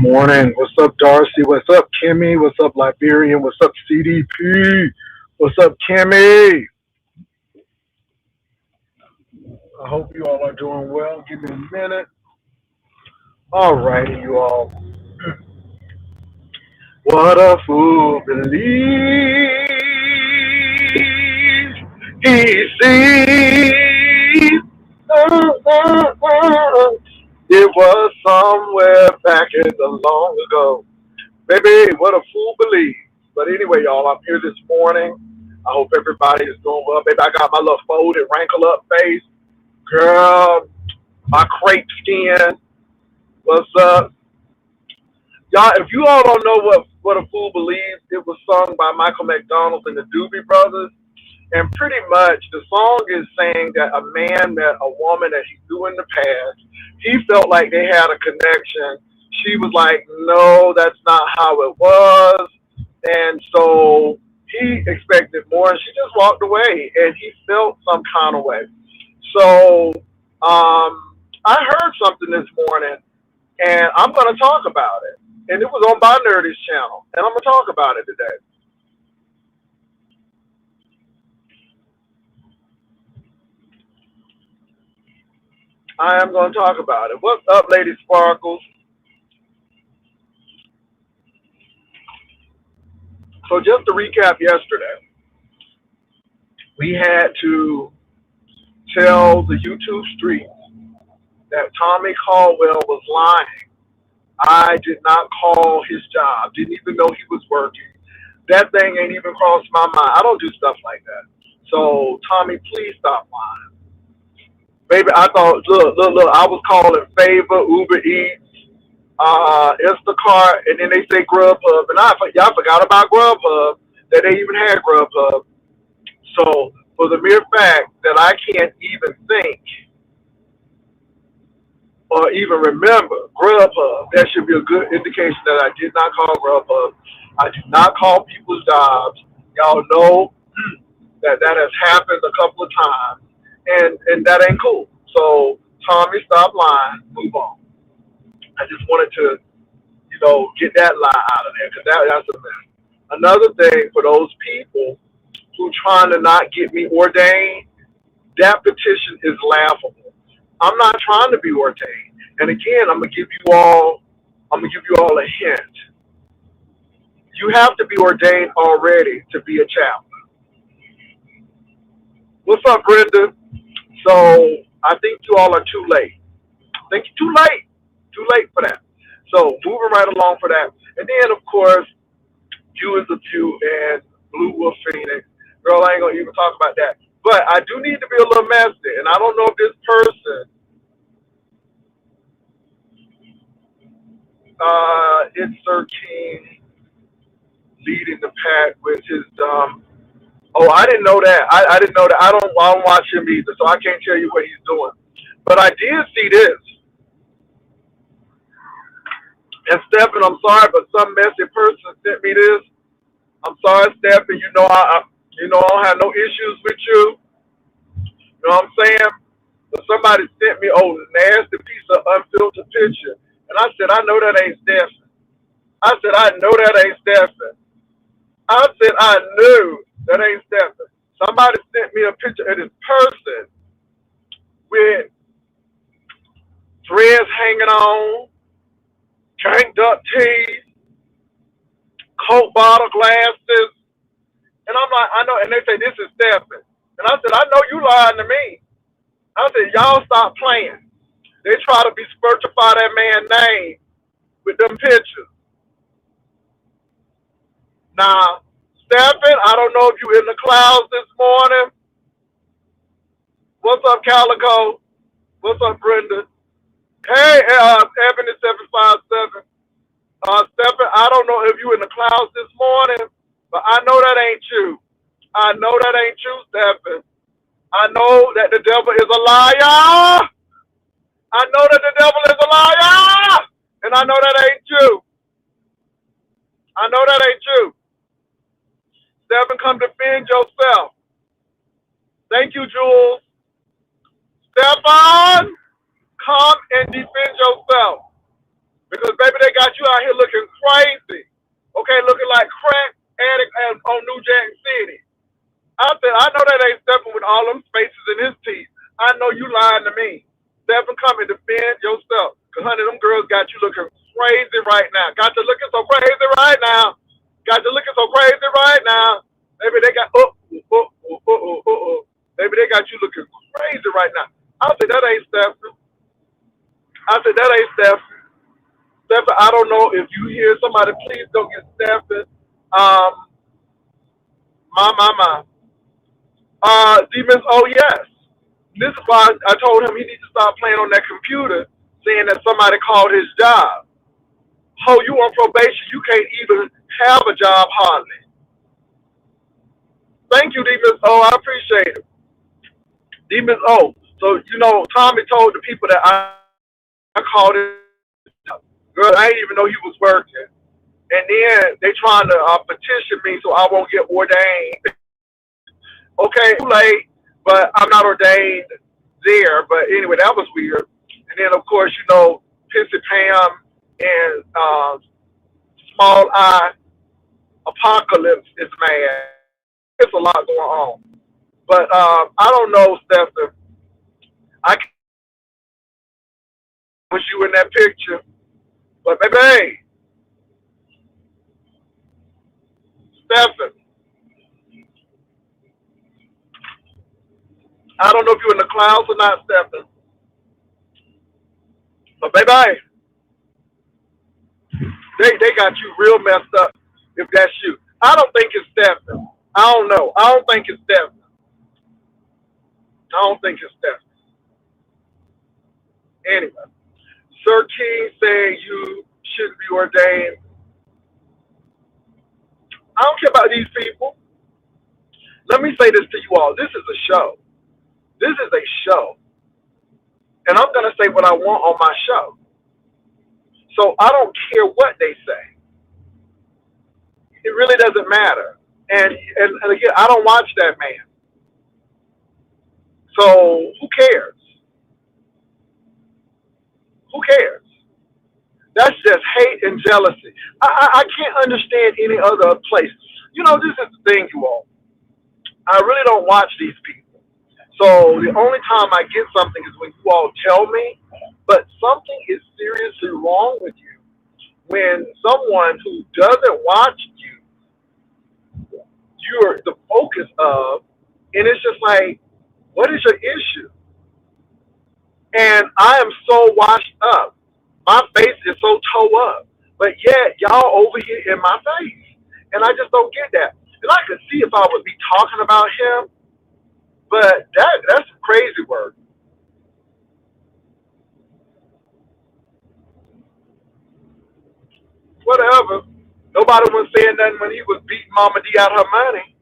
Morning. What's up, Darcy? What's up, Kimmy? What's up, Liberian? What's up, CDP? What's up, Kimmy? I hope you all are doing well. Give me a minute. All righty, you all. What a fool believes he sees. It was somewhere back in the long ago. Baby, what a fool believes. But anyway, y'all, I'm here this morning. I hope everybody is doing well. Baby, I got my little folded, wrinkle up face. Girl, my crepe skin. What's up? Y'all, if you all don't know what a fool believes, it was sung by Michael McDonald and the Doobie Brothers. And pretty much the song is saying that a man met a woman that he knew in the past. He felt like they had a connection. She was like, no, that's not how it was. And so he expected more, and she just walked away, and he felt some kind of way. So I heard something this morning, and I'm going to talk about it. And it was on my Nerdy's channel, and I'm going to talk about it today. I am going to talk about it. What's up, Lady Sparkles? So just to recap yesterday, we had to tell the YouTube streets that Tommy Caldwell was lying. I did not call his job, didn't even know he was working. That thing ain't even crossed my mind. I don't do stuff like that. So, Tommy, please stop lying. Baby, I thought, look, I was calling Favor, Uber Eats, Instacart, and then they say Grubhub. And y'all forgot about Grubhub, that they even had Grubhub. So, for the mere fact that I can't even think or even remember Grubhub, that should be a good indication that I did not call Grubhub. I do not call people's jobs. Y'all know that has happened a couple of times, and that ain't cool. So Tommy, stop lying. Move on. I just wanted to, get that lie out of there because that's a mess. Another thing for those people who trying to not get me ordained, that petition is laughable. I'm not trying to be ordained. And again, I'm gonna give you all a hint. You have to be ordained already to be a chaplain. What's up, Brenda? So I think you all are too late. I think you're too late. Too late for that. So moving right along for that. And then of course, you is a few and Blue Wolf Phoenix. Girl, I ain't gonna even talk about that. But I do need to be a little messy. And I don't know if this person it's Sir King leading the pack with his oh, I didn't know that. I didn't know that. I don't watch him either, so I can't tell you what he's doing. But I did see this. And Stephen, I'm sorry, but some messy person sent me this. I'm sorry, Stephen. I don't have no issues with you. You know what I'm saying? But somebody sent me nasty piece of unfiltered picture, and I said, I know that ain't Stephen. I said, I know that ain't Stephen. I said, I knew that ain't Stephen. Somebody sent me a picture of this person with dreads hanging on, cranked up teeth, Coke bottle glasses. And I'm like, I know. And they say, this is Stephen. And I said, I know you lying to me. I said, y'all stop playing. They try to besmirchify that man's name with them pictures. Now, Stephen, I don't know if you in the clouds this morning. What's up, Calico? What's up, Brenda? Hey, Evan is 757. Stephen, I don't know if you in the clouds this morning, but I know that ain't you. I know that ain't you, Stephen. I know that the devil is a liar. I know that the devil is a liar. And I know that ain't you. I know that ain't you. Stephen, come defend yourself. Thank you, Jules. Stefan, come and defend yourself. Because baby, they got you out here looking crazy. Okay, looking like crack addict on New Jack City. I said, I know that ain't Stephen with all them spaces in his teeth. I know you lying to me. Stephen, come and defend yourself. Because, honey, them girls got you looking crazy right now. Got you looking so crazy right now. Got you looking so crazy right now. Maybe they got, maybe they got you looking crazy right now. I said, that ain't Stephen. I said, that ain't Stephen. Stephen, I don't know if you hear somebody, please go get Stephen. Um, my. Demons, oh yes. This is why I told him he needs to stop playing on that computer, saying that somebody called his job. Oh, you on probation? You can't even have a job hardly. Thank you, Demons. Oh, I appreciate it. Demons. Oh, so you know, Tommy told the people that I called it. Girl, I didn't even know he was working, and then they trying to petition me so I won't get ordained. Okay, too late, but I'm not ordained there. But anyway, that was weird. And then, of course, you know, Pissy Pam and Small Eye Apocalypse is mad. There's a lot going on. But I don't know, Stephen. I was you in that picture. But baby, hey, Stephen, I don't know if you're in the clouds or not, Stephen. But baby, hey, they got you real messed up if that's you. I don't think it's Stephen. I don't know. I don't think it's Stephen. I don't think it's Stephen. Anyway, Sir King said you shouldn't be ordained. I don't care about these people. Let me say this to you all. This is a show. This is a show. And I'm going to say what I want on my show. So I don't care what they say. It really doesn't matter. And again, I don't watch that man. So who cares? Who cares? That's just hate and jealousy. I can't understand any other place. You know, this is the thing, you all. I really don't watch these people. So the only time I get something is when you all tell me. But something is seriously wrong with you when someone who doesn't watch you, you're the focus of, and it's just like, what is your issue? And I am so washed up. My face is so toe up. But yet, y'all over here in my face. And I just don't get that. And I could see if I would be talking about him, but that's some crazy work. Whatever. Nobody was saying nothing when he was beating Mama D out her money.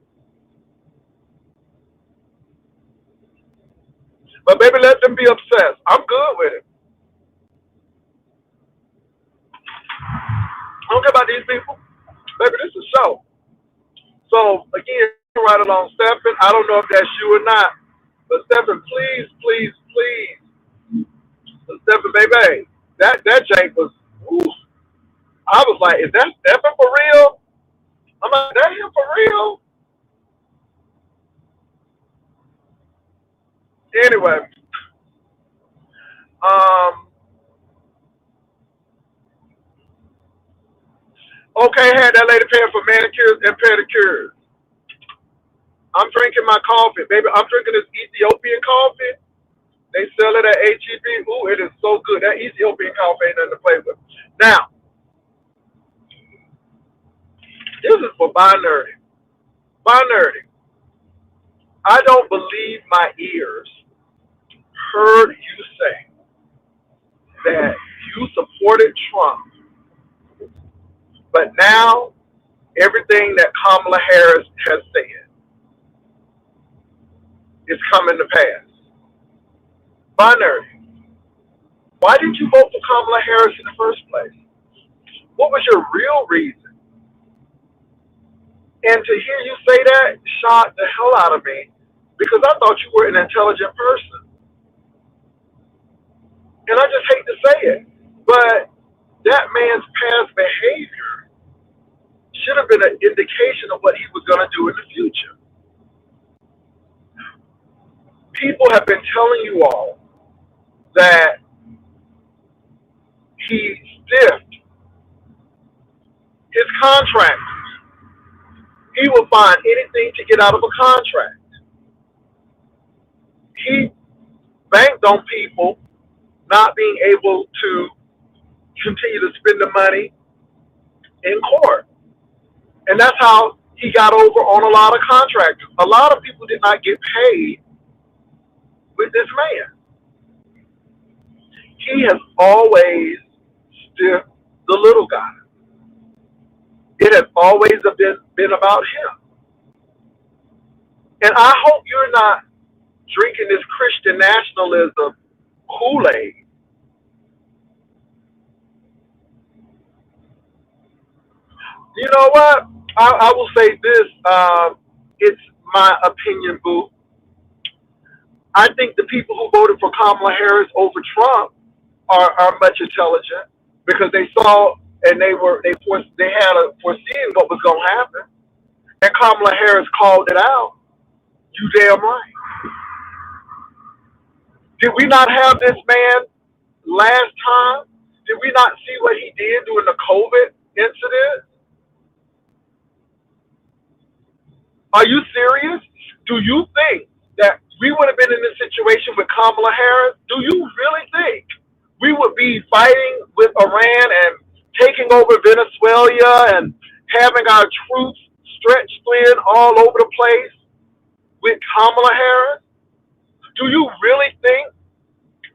But baby, let them be obsessed. I'm good with it. I don't care about these people. Baby, this is a show. So again, right along, Stephen. I don't know if that's you or not, but Stephen, please, please, please, Stephen, baby, that Jake was. Ooh, I was like, is that Stephen for real? I'm like, that him for real? Anyway, um, okay, had that lady paying for manicures and pedicures. I'm drinking my coffee, baby. I'm drinking this Ethiopian coffee. They sell it at HEB. Ooh, it is so good. That Ethiopian coffee ain't nothing to play with. Now, this is for binary. Binary. I don't believe my ears heard you say that you supported Trump, but now everything that Kamala Harris has said is coming to pass. Binary. Why did you vote for Kamala Harris in the first place? What was your real reason? And to hear you say that shocked the hell out of me because I thought you were an intelligent person. And I just hate to say it, but That man's past behavior should have been an indication of what he was going to do in the future. People have been telling you all that he stiffed his contractors. He will find anything to get out of a contract. He banked on people not being able to continue to spend the money in court. And that's how he got over on a lot of contractors. A lot of people did not get paid with this man. He has always stiffed the little guy. It has always been about him. And I hope you're not drinking this Christian nationalism Kool-Aid. You know what? I will say this. It's my opinion, boo. I think the people who voted for Kamala Harris over Trump are much intelligent because they saw and they had a foreseeing what was going to happen, and Kamala Harris called it out. You damn right. Did we not have this man last time? Did we not see what he did during the COVID incident? Are you serious? Do you think that we would have been in this situation with Kamala Harris? Do you really think we would be fighting with Iran and taking over Venezuela and having our troops stretched thin all over the place with Kamala Harris? Do you really think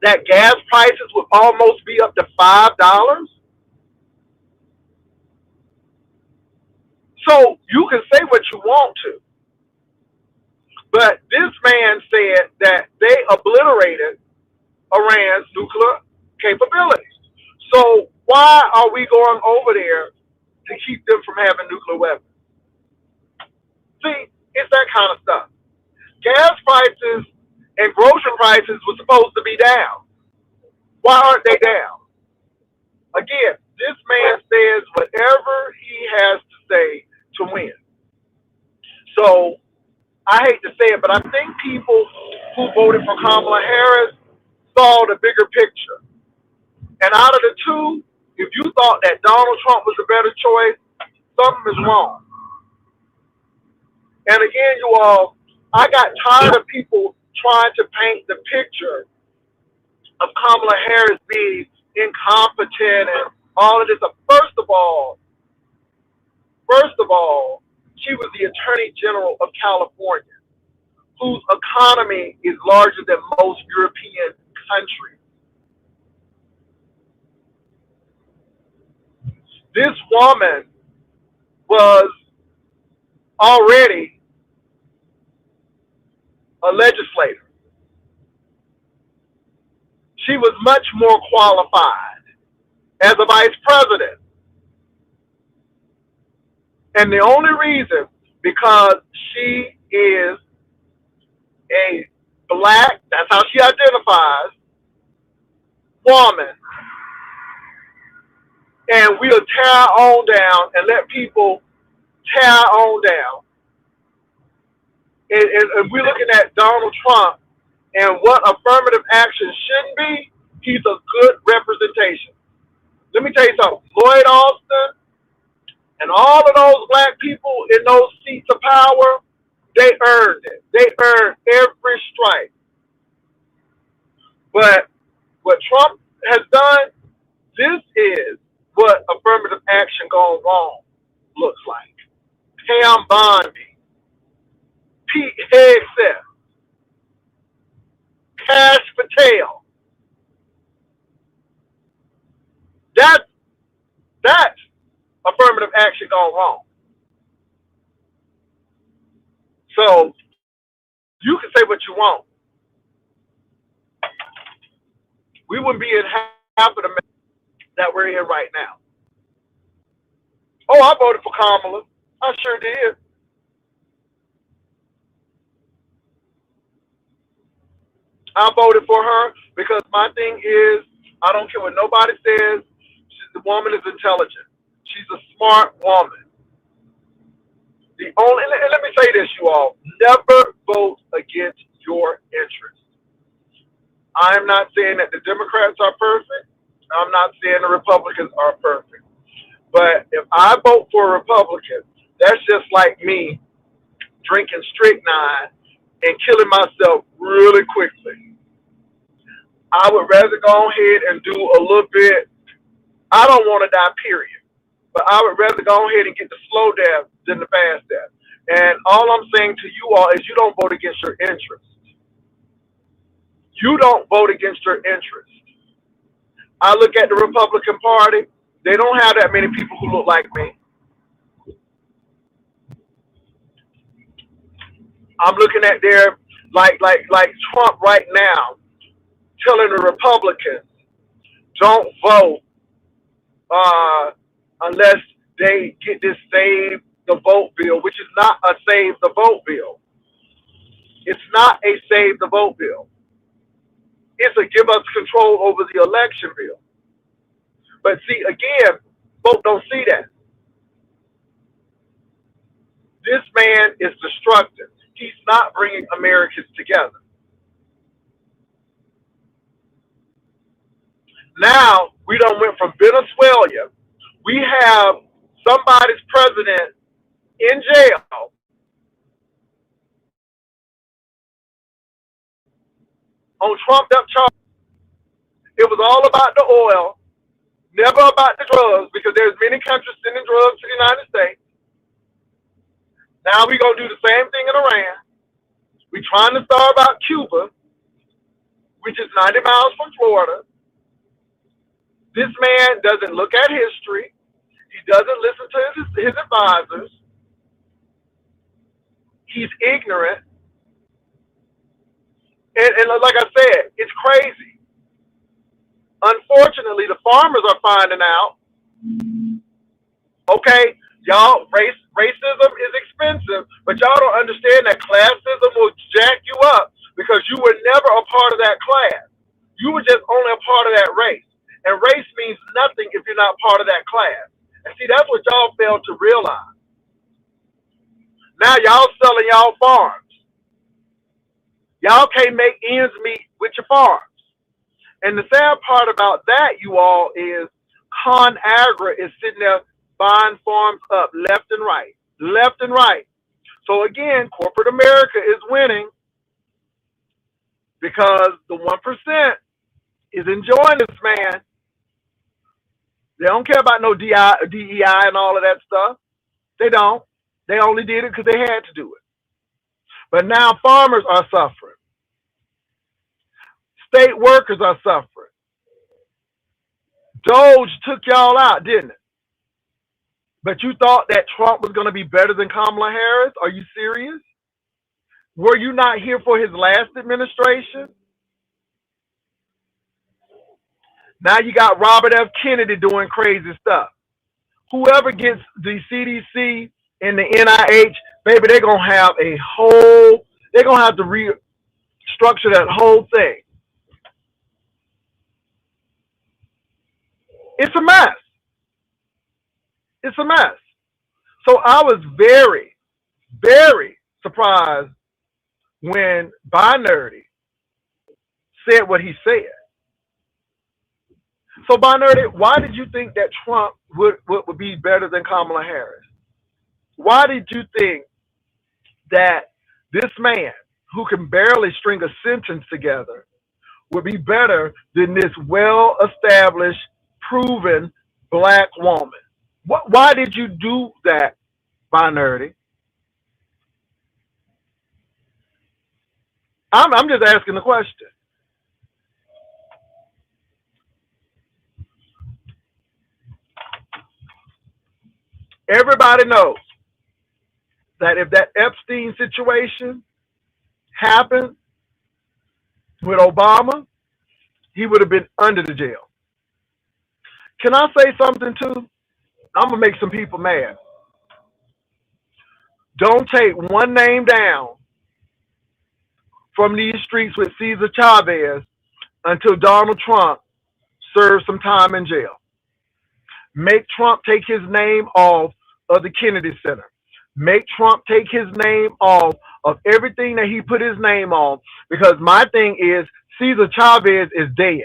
that gas prices would almost be up to $5? So you can say what you want to, but this man said that they obliterated Iran's nuclear capabilities. So why are we going over there to keep them from having nuclear weapons? See, it's that kind of stuff. Gas prices and grocery prices were supposed to be down. Why aren't they down? Again, this man says whatever he has to say to win. So I hate to say it, but I think people who voted for Kamala Harris saw the bigger picture. And out of the two, if you thought that Donald Trump was a better choice, something is wrong. And again, you all, I got tired of people trying to paint the picture of Kamala Harris being incompetent and all of this. First of all, she was the Attorney General of California, whose economy is larger than most European countries. This woman was already a legislator. She was much more qualified as a vice president. And the only reason, because she is a black, that's how she identifies, woman, and we'll tear on down and let people tear on down. And we're looking at Donald Trump and what affirmative action shouldn't be, he's a good representation. Let me tell you something. Lloyd Austin and all of those black people in those seats of power, they earned it. They earned every stripe. But what Trump has done, this is what affirmative action gone wrong looks like. Pam Bondi, Pete Hegseth, Cash Patel. That's affirmative action gone wrong. So you can say what you want. We wouldn't be in half of the mess that we're in right now. Oh, I voted for Kamala. I sure did. I voted for her because my thing is, I don't care what nobody says. the woman is intelligent. She's a smart woman. And let me say this, you all, never vote against your interests. I'm not saying that the Democrats are perfect. I'm not saying the Republicans are perfect. But if I vote for a Republican, that's just like me drinking strychnine and killing myself really quickly. I would rather go ahead and do a little bit. I don't want to die, period. But I would rather go ahead and get the slow death than the fast death. And all I'm saying to you all is you don't vote against your interests. You don't vote against your interests. I look at the Republican Party. They don't have that many people who look like me. I'm looking at their like Trump right now telling the Republicans don't vote unless they get this save the vote bill, which is not a save the vote bill. It's not a save the vote bill. It's a give us control over the election bill. But see, again, folks don't see that. This man is destructive. He's not bringing Americans together. Now, we done went from Venezuela. We have somebody's president in jail on trumped up charges. It was all about the oil, never about the drugs, because there's many countries sending drugs to the United States. Now we're going to do the same thing in Iran. We're trying to starve out Cuba, which is 90 miles from Florida. This man doesn't look at history. He doesn't listen to his advisors. He's ignorant. And like I said, it's crazy. Unfortunately, the farmers are finding out, okay, y'all, racism is expensive, but y'all don't understand that classism will jack you up because you were never a part of that class. You were just only a part of that race. And race means nothing if you're not part of that class. And see, that's what y'all failed to realize. Now y'all selling y'all farms. Y'all can't make ends meet with your farms. And the sad part about that, you all, is ConAgra is sitting there buying farms up left and right. Left and right. So again, corporate America is winning because the 1% is enjoying this man. They don't care about no DEI and all of that stuff. They don't. They only did it because they had to do it. But now farmers are suffering. State workers are suffering. Doge took y'all out, didn't it? But you thought that Trump was going to be better than Kamala Harris? Are you serious? Were you not here for his last administration? Now you got Robert F. Kennedy doing crazy stuff. Whoever gets the CDC and the NIH, baby, they're going to have they're going to have to restructure that whole thing. It's a mess. It's a mess. So I was very, very surprised when Binary said what he said. So Binary, why did you think that Trump would be better than Kamala Harris? Why did you think that this man, who can barely string a sentence together, would be better than this well-established, proven black woman? Why did you do that, Binary? I'm just asking the question. Everybody knows that if that Epstein situation happened with Obama, he would have been under the jail. Can I say something too? I'm going to make some people mad. Don't take one name down from these streets with Cesar Chavez until Donald Trump serves some time in jail. Make Trump take his name off of the Kennedy Center. Make Trump take his name off of everything that he put his name on. Because my thing is, Cesar Chavez is dead.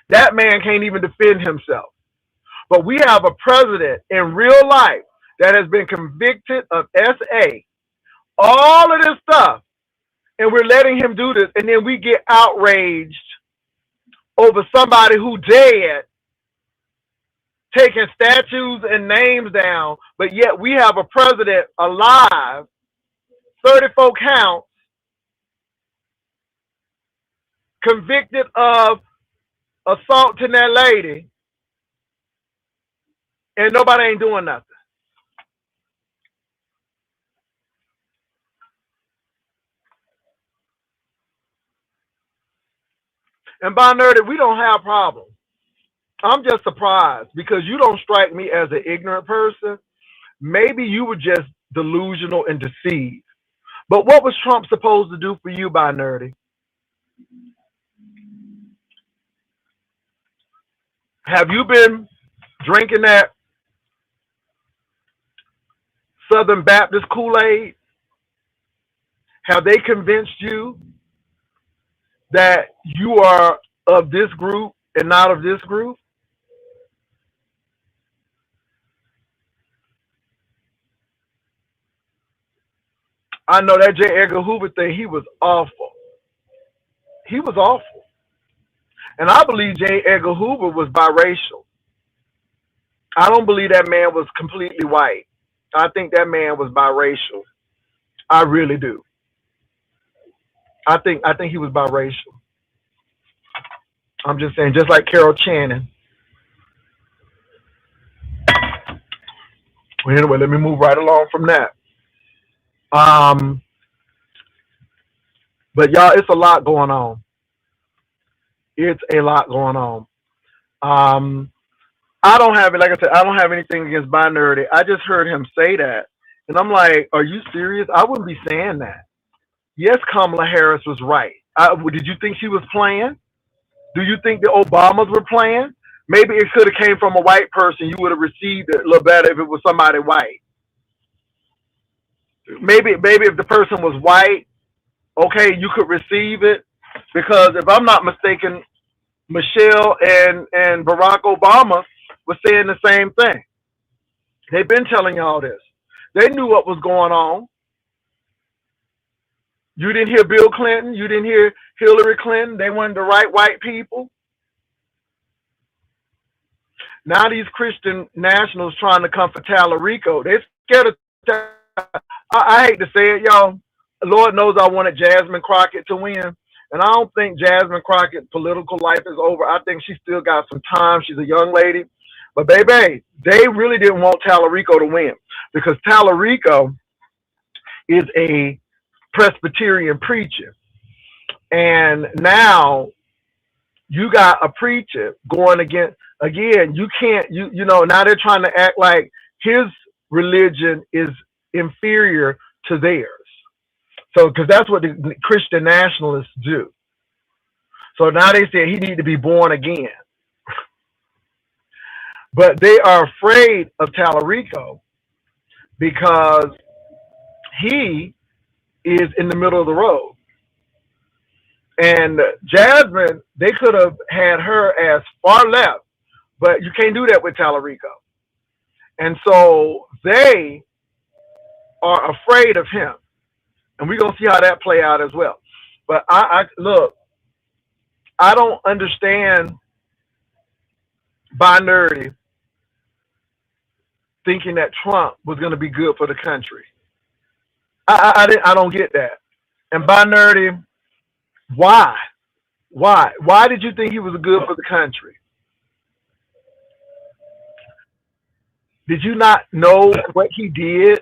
That man can't even defend himself. But we have a president in real life that has been convicted of SA, all of this stuff, and we're letting him do this, and then we get outraged over somebody who dead, taking statues and names down, but yet we have a president alive, 34 counts, convicted of assaulting that lady, and nobody ain't doing nothing. And by nerdy, we don't have problems. I'm just surprised because you don't strike me as an ignorant person. Maybe you were just delusional and deceived. But what was Trump supposed to do for you, by nerdy? Have you been drinking that Southern Baptist Kool-Aid? Have they convinced you that you are of this group and not of this group? I know that J. Edgar Hoover thing, he was awful. He was awful. And I believe J. Edgar Hoover was biracial. I don't believe that man was completely white. I think that man was biracial. I really do. I think he was biracial. I'm just saying, just like Carol Channing. Well, anyway, let me move right along from that. But y'all, it's a lot going on. It's a lot going on. I don't have it. Like I said, I don't have anything against binary. I just heard him say that, and I'm like, are you serious? I wouldn't be saying that. Yes, Kamala Harris was right. Did you think she was playing? Do you think the Obamas were playing? Maybe it could have came from a white person. You would have received it a little better if it was somebody white. Maybe if the person was white, okay, you could receive it. Because if I'm not mistaken, Michelle and Barack Obama were saying the same thing. They've been telling y'all this. They knew what was going on. You didn't hear Bill Clinton. You didn't hear Hillary Clinton. They weren't the right white people. Now these Christian nationals trying to come for Tallarico. They're scared of. I hate to say it, y'all. Lord knows I wanted Jasmine Crockett to win. And I don't think Jasmine Crockett's political life is over. I think she still got some time. She's a young lady. But baby, they really didn't want Tallarico to win because Tallarico is a Presbyterian preacher. And now you got a preacher going against, again, you can't, you know, now they're trying to act like his religion is inferior to theirs. So, because that's what the Christian nationalists do. So now they say he need to be born again. But they are afraid of Tallarico because he is in the middle of the road. And Jasmine, they could have had her as far left, but you can't do that with Tallarico. And so they are afraid of him. And we're going to see how that play out as well. But I look, I don't understand binary thinking that Trump was going to be good for the country. I don't get that. And binary, why? Why did you think he was good for the country? Did you not know what he did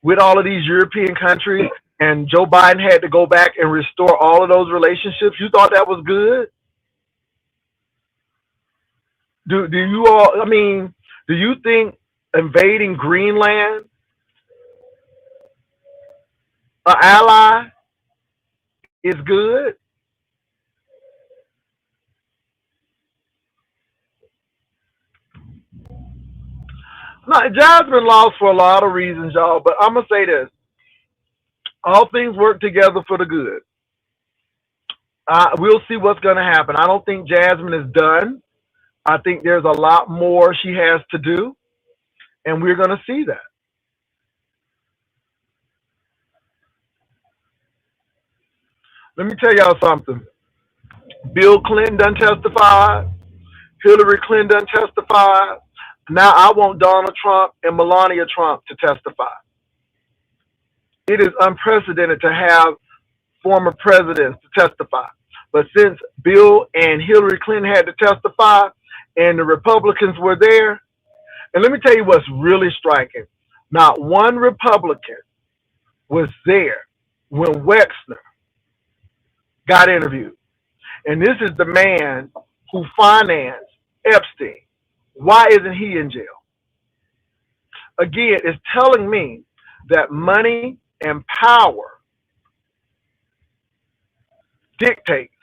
with all of these European countries? And Joe Biden had to go back and restore all of those relationships. You thought that was good? Do you all? I mean, do you think invading Greenland, an ally, is good? No, Jasmine lost for a lot of reasons, y'all. But I'm gonna say this: all things work together for the good. We'll see what's gonna happen. I don't think Jasmine is done. I think there's a lot more she has to do, and we're gonna see that. Let me tell y'all something. Bill Clinton done testified. Hillary Clinton done testified. Now I want Donald Trump and Melania Trump to testify. It is unprecedented to have former presidents to testify. But since Bill and Hillary Clinton had to testify and the Republicans were there, and let me tell you what's really striking. Not one Republican was there when Wexner got interviewed. And this is the man who financed Epstein. Why isn't he in jail? Again, it's telling me that money and power dictates.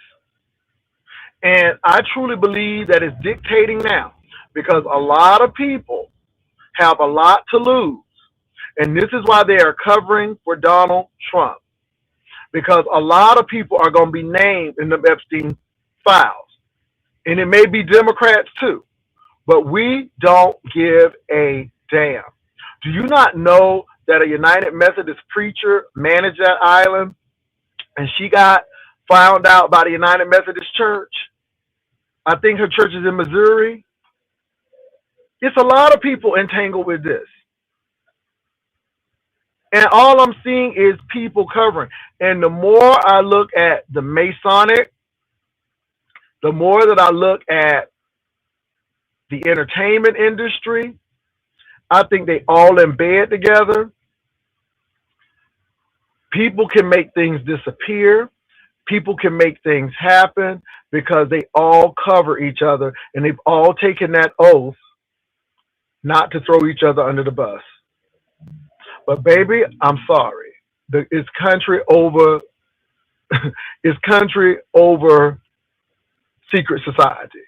And I truly believe that it's dictating now because a lot of people have a lot to lose. And this is why they are covering for Donald Trump. Because a lot of people are going to be named in the Epstein files. And it may be Democrats too. But we don't give a damn. Do you not know that a United Methodist preacher managed that island and she got found out by the United Methodist Church? I think her church is in Missouri. It's a lot of people entangled with this. And all I'm seeing is people covering. And the more I look at the Masonic, the more that I look at the entertainment industry, I think they all in bed together. People can make things disappear. People can make things happen because they all cover each other and they've all taken that oath not to throw each other under the bus. But baby, I'm sorry. It's country over it's country over secret society.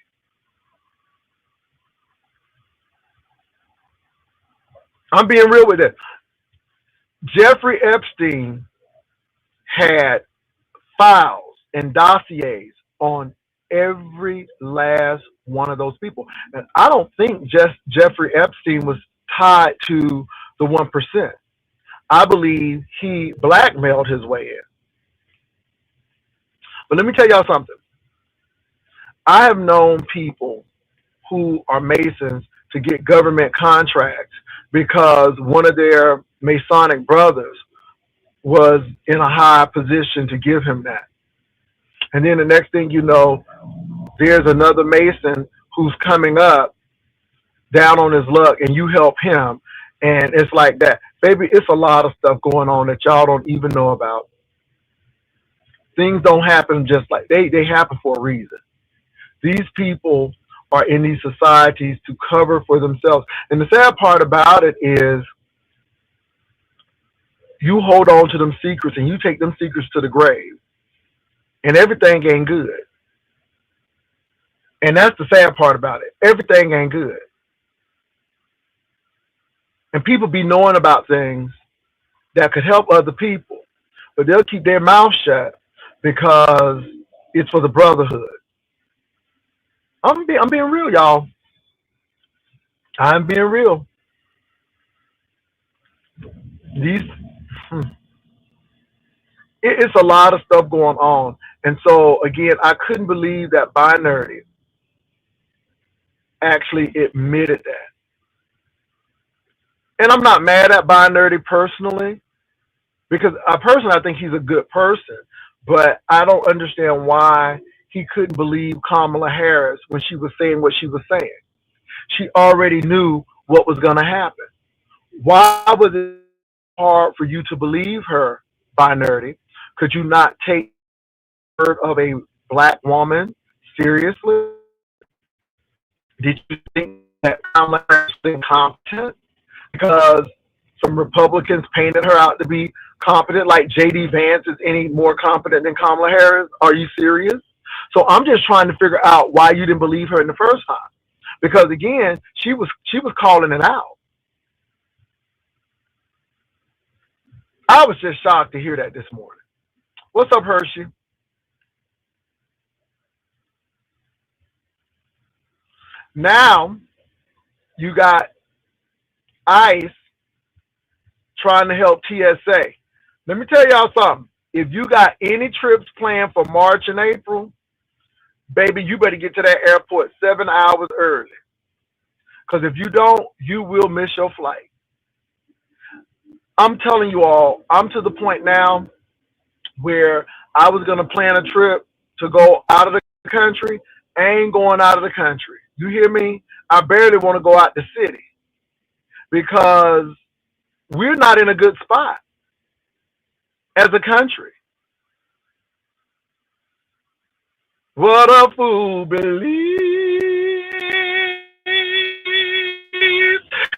I'm being real with it. Jeffrey Epstein had files and dossiers on every last one of those people. And I don't think just Jeffrey Epstein was tied to the 1%. I believe he blackmailed his way in. But let me tell y'all something. I have known people who are Masons to get government contracts because one of their Masonic brothers was in a high position to give him that. And then the next thing you know, there's another Mason who's coming up down on his luck and you help him. And it's like that. Baby, it's a lot of stuff going on that y'all don't even know about. Things don't happen just like they happen for a reason. These people are in these societies to cover for themselves. And the sad part about it is you hold on to them secrets and you take them secrets to the grave. And everything ain't good. And that's the sad part about it. Everything ain't good. And people be knowing about things that could help other people. But they'll keep their mouth shut because it's for the brotherhood. I'm being real, y'all. I'm being real. It's a lot of stuff going on. And so, again, I couldn't believe that Binary actually admitted that. And I'm not mad at Binary personally, because I think he's a good person, but I don't understand why he couldn't believe Kamala Harris when she was saying what she was saying. She already knew what was going to happen. Why was it hard for you to believe her, Binary? Could you not take the word of a black woman seriously? Did you think that Kamala Harris was incompetent because some Republicans painted her out to be competent, like J.D. Vance is any more competent than Kamala Harris? Are you serious? So I'm just trying to figure out why you didn't believe her in the first time. Because again, she was calling it out. I was just shocked to hear that this morning. What's up, Hershey? Now you got ICE trying to help TSA. Let me tell y'all something. If you got any trips planned for March and April, baby, you better get to that airport 7 hours early. Because if you don't, you will miss your flight. I'm telling you all, I'm to the point now where I was going to plan a trip to go out of the country. I ain't going out of the country. You hear me? I barely want to go out the city because we're not in a good spot as a country. What a fool believes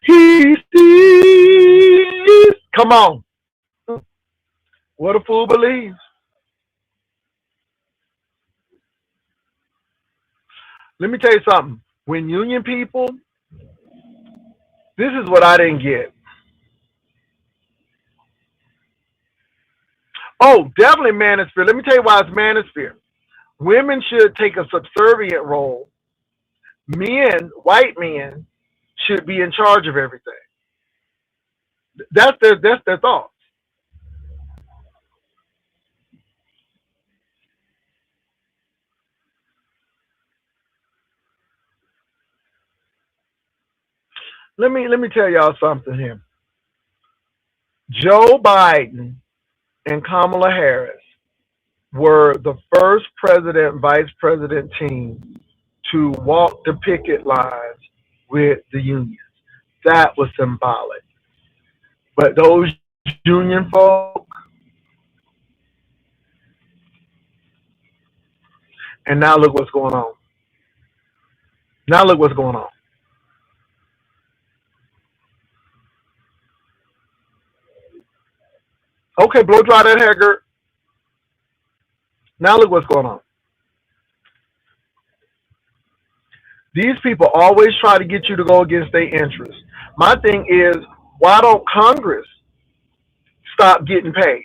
he sees. Come on. What a fool believes. Let me tell you something. When union people, this is what I didn't get. Oh, definitely manosphere. Let me tell you why it's manosphere. Women should take a subservient role. Men, white men, should be in charge of everything. That's their thoughts. Let me tell y'all something here. Joe Biden and Kamala Harris were the first president, vice president team to walk the picket lines with the unions. That was symbolic. But those union folk, and now look what's going on. Now look what's going on. Okay, blow dry that hair, Gert. Now look what's going on. These people always try to get you to go against their interests. My thing is, why don't Congress stop getting paid?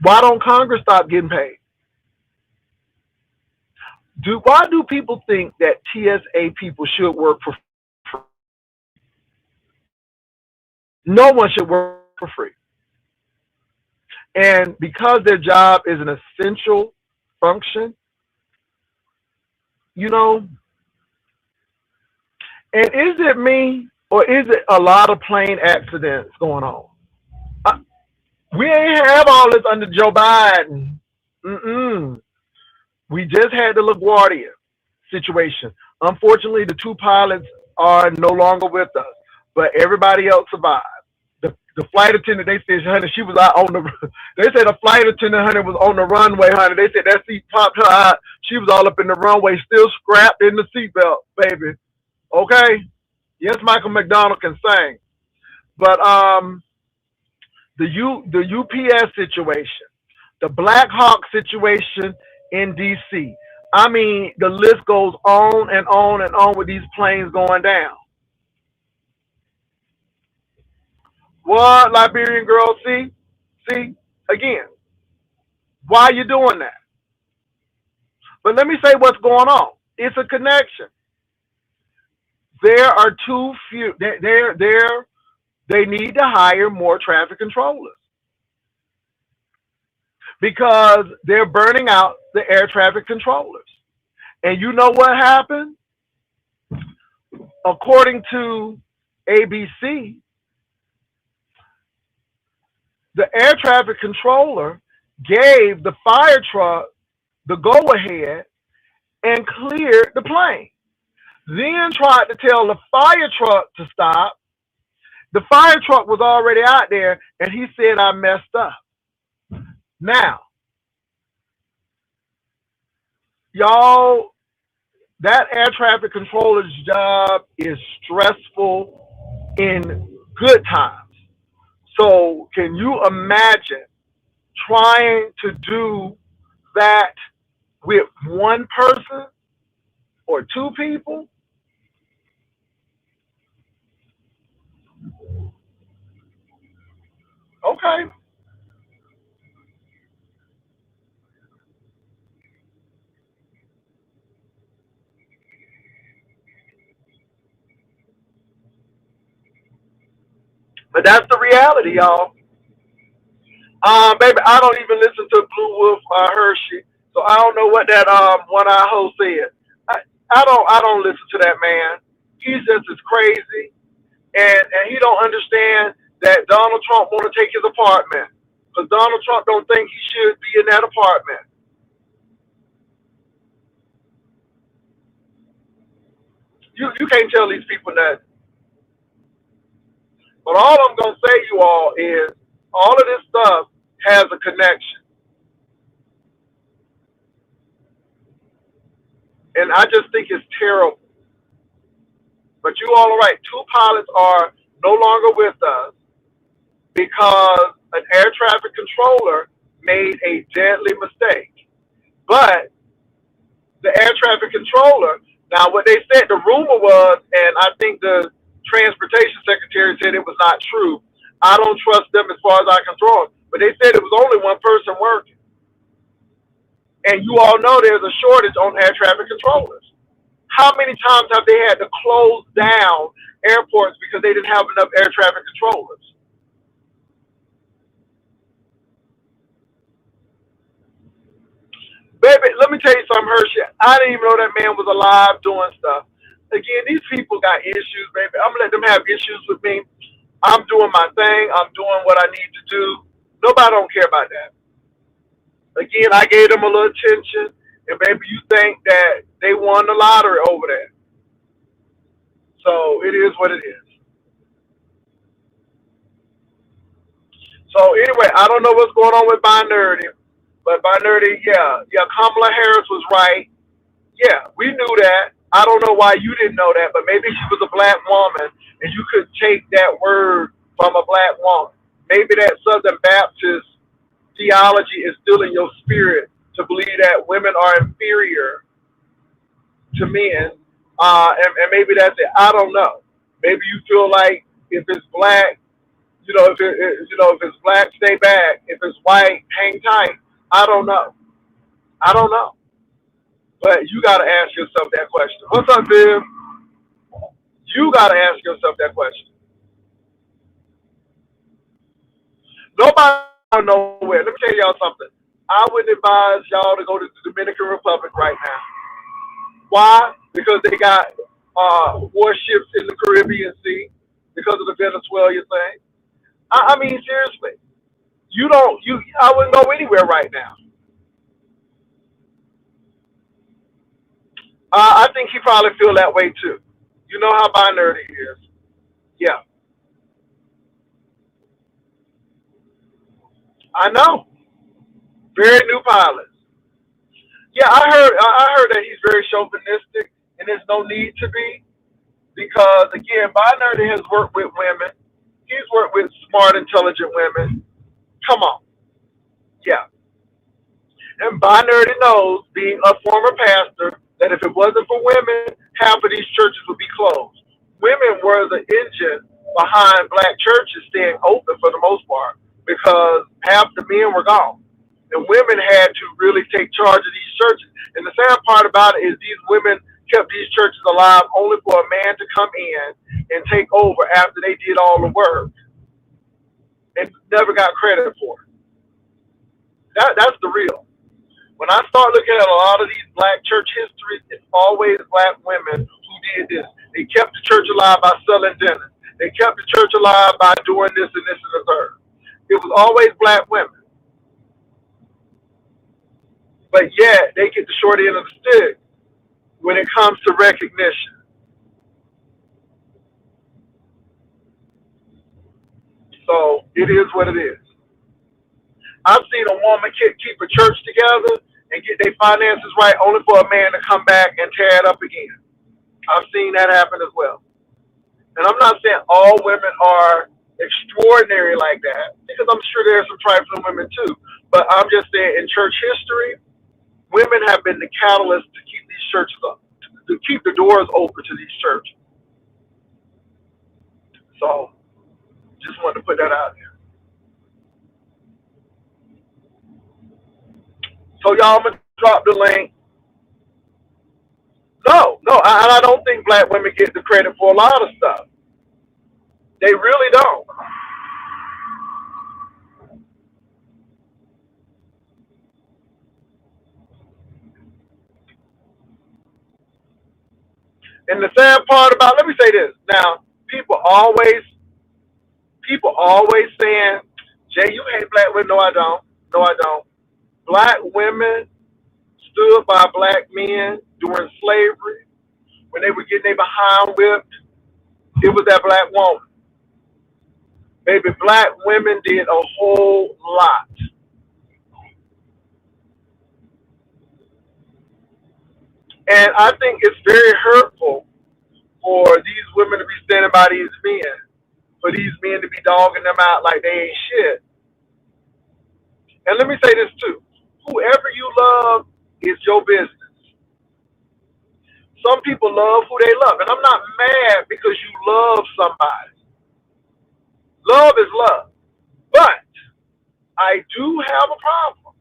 Why don't Congress stop getting paid? Why do people think that TSA people should work for free? No one should work for free. And because their job is an essential function, you know, and is it me or is it a lot of plane accidents going on? Uh, we ain't have all this under Joe Biden. Mm-mm. We just had the LaGuardia situation. Unfortunately, the two pilots are no longer with us, but everybody else survived. The flight attendant, they said, honey, she was out on the. They said the flight attendant, honey, was on the runway, honey. They said that seat popped her out. She was all up in the runway, still scrapped in the seatbelt, baby. Okay, yes, Michael McDonald can sing, but the UPS situation, the Black Hawk situation in DC. I mean, the list goes on and on and on with these planes going down. What, Liberian girl? See, again, why are you doing that? But let me say what's going on. It's a connection. There are too few. They need to hire more traffic controllers because they're burning out the air traffic controllers. And you know what happened? According to ABC, the air traffic controller gave the fire truck the go ahead and cleared the plane. Then tried to tell the fire truck to stop. The fire truck was already out there and he said, I messed up. Now, y'all, that air traffic controller's job is stressful in good times. So, can you imagine trying to do that with one person or two people? But that's the reality, y'all. Baby, I don't even listen to Blue Wolf Hershey, so I don't know what that one eye host said. I, I don't listen to that man. He's just as crazy, and he don't understand that Donald Trump want to take his apartment because Donald Trump don't think he should be in that apartment. You can't tell these people that. But all I'm gonna say, you all, is all of this stuff has a connection, and I just think it's terrible. But you all are right. Two pilots are no longer with us because an air traffic controller made a deadly mistake. But the air traffic controller, now what they said, the rumor was, and I think the transportation secretary said it was not true. I don't trust them as far as I can throw them. But they said it was only one person working. And you all know there's a shortage on air traffic controllers. How many times have they had to close down airports because they didn't have enough air traffic controllers? Baby, let me tell you something, Hershey. I didn't even know that man was alive doing stuff. Again, these people got issues, baby. I'm gonna let them have issues with me. I'm doing my thing. I'm doing what I need to do. Nobody don't care about that. Again, I gave them a little attention, and baby, you think that they won the lottery over that. So it is what it is. So anyway, I don't know what's going on with Binary, but Binary, yeah, Kamala Harris was right. Yeah, we knew that. I don't know why you didn't know that, but maybe she was a black woman and you could take that word from a black woman. Maybe that Southern Baptist theology is still in your spirit to believe that women are inferior to men, and maybe that's it. I don't know. Maybe you feel like if it's black, if it's black, stay back. If it's white, hang tight. I don't know. I don't know. But you got to ask yourself that question. What's up, Viv? You got to ask yourself that question. Nobody going nowhere. Let me tell y'all something. I would advise y'all to go to the Dominican Republic right now. Why? Because they got warships in the Caribbean Sea because of the Venezuela thing. I mean, seriously, you don't. I wouldn't go anywhere right now. I think he probably feel that way too. You know how binary he is. Yeah, I know. Very new pilots. Yeah, I heard that he's very chauvinistic, and there's no need to be because again, binary has worked with women. He's worked with smart, intelligent women. Come on, yeah. And Binary knows, being a former pastor, that if it wasn't for women, half of these churches would be closed. Women were the engine behind black churches staying open for the most part because half the men were gone. And women had to really take charge of these churches. And the sad part about it is these women kept these churches alive only for a man to come in and take over after they did all the work and never got credit for it. That's the real. When I start looking at a lot of these black church histories, it's always black women who did this. They kept the church alive by selling dinner. They kept the church alive by doing this and this and the third. It was always black women. But yet, they get the short end of the stick when it comes to recognition. So, it is what it is. I've seen a woman keep a church together and get their finances right only for a man to come back and tear it up again. I've seen that happen as well. And I'm not saying all women are extraordinary like that, because I'm sure there are some trifling women too. But I'm just saying, in church history, women have been the catalyst to keep these churches up, to keep the doors open to these churches. So, just wanted to put that out there. So, y'all, I'm gonna drop the link. No, no, I don't think black women get the credit for a lot of stuff. They really don't. And the sad part about, let me say this. Now, people always saying, Jay, you hate black women. No, I don't. No, I don't. Black women stood by black men during slavery when they were getting their behind whipped. It was that black woman. Baby, black women did a whole lot. And I think it's very hurtful for these women to be standing by these men, for these men to be dogging them out like they ain't shit. And let me say this too. Whoever you love is your business. Some people love who they love. And I'm not mad because you love somebody. Love is love. But I do have a problem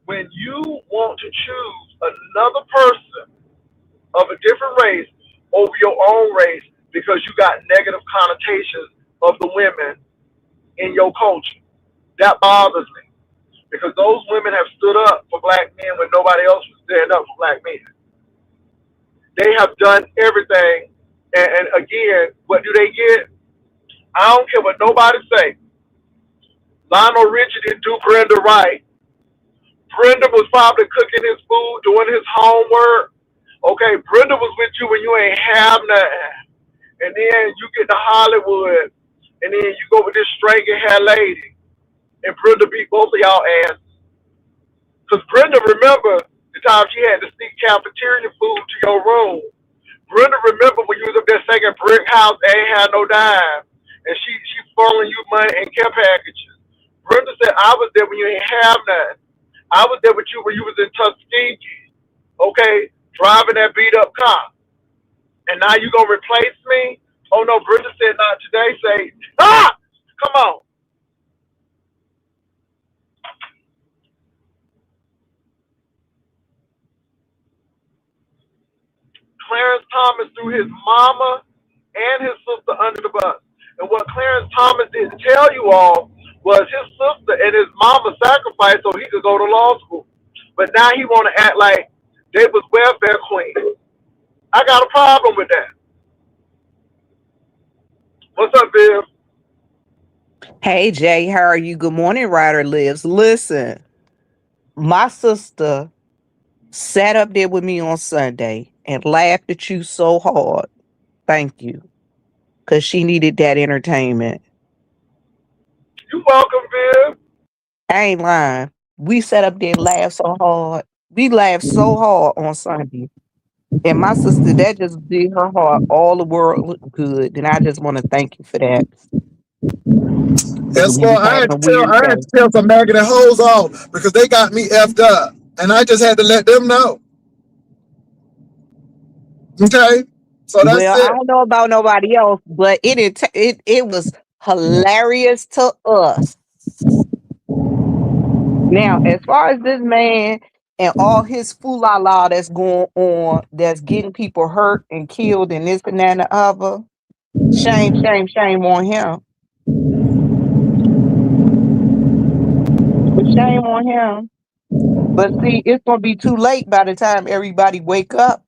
when you want to choose another person of a different race over your own race because you got negative connotations of the women in your culture. That bothers me because those women have stood up for black men when nobody else was standing up for black men. They have done everything. And again, what do they get? I don't care what nobody say. Lionel Richie didn't do Brenda right. Brenda was probably cooking his food, doing his homework. Okay, Brenda was with you when you ain't have nothing. And then you get to Hollywood, and then you go with this straight hair lady. And Brenda beat both of y'all asses. Because Brenda, remember the time she had to sneak cafeteria food to your room. Brenda, remember when you was up there singing Brick House, ain't had no dime. And she funneling you money in care packages. Brenda said, I was there when you ain't have nothing. I was there with you when you was in Tuskegee, okay, driving that beat up car. And now you gonna replace me? Oh no, Brenda said not today. Say, come on. Clarence Thomas threw his mama and his sister under the bus. And what Clarence Thomas didn't tell you all was his sister and his mama sacrificed so he could go to law school. But now he want to act like they was welfare queens. I got a problem with that. What's up, Bill? Hey Jay, how are you? Good morning, Ryder Lives. Listen, my sister sat up there with me on Sunday and laughed at you so hard. Thank you. Because she needed that entertainment. You welcome, Bill. I ain't lying. We sat up there and laughed so hard. We laughed so hard on Sunday. And my sister, that just did her heart all the world good. And I just want to thank you for that. Because Yes, we well, was having a I weird had day. to tell some maggot and hoes off because they got me effed up, and I just had to let them know. Okay, so that's Well, I it. don't know about nobody else, but it was hilarious to us. Now, as far as this man and all his foolala that's going on, that's getting people hurt and killed and this and that and the other, shame, shame, shame on him. Shame on him. But see, it's gonna be too late by the time everybody wake up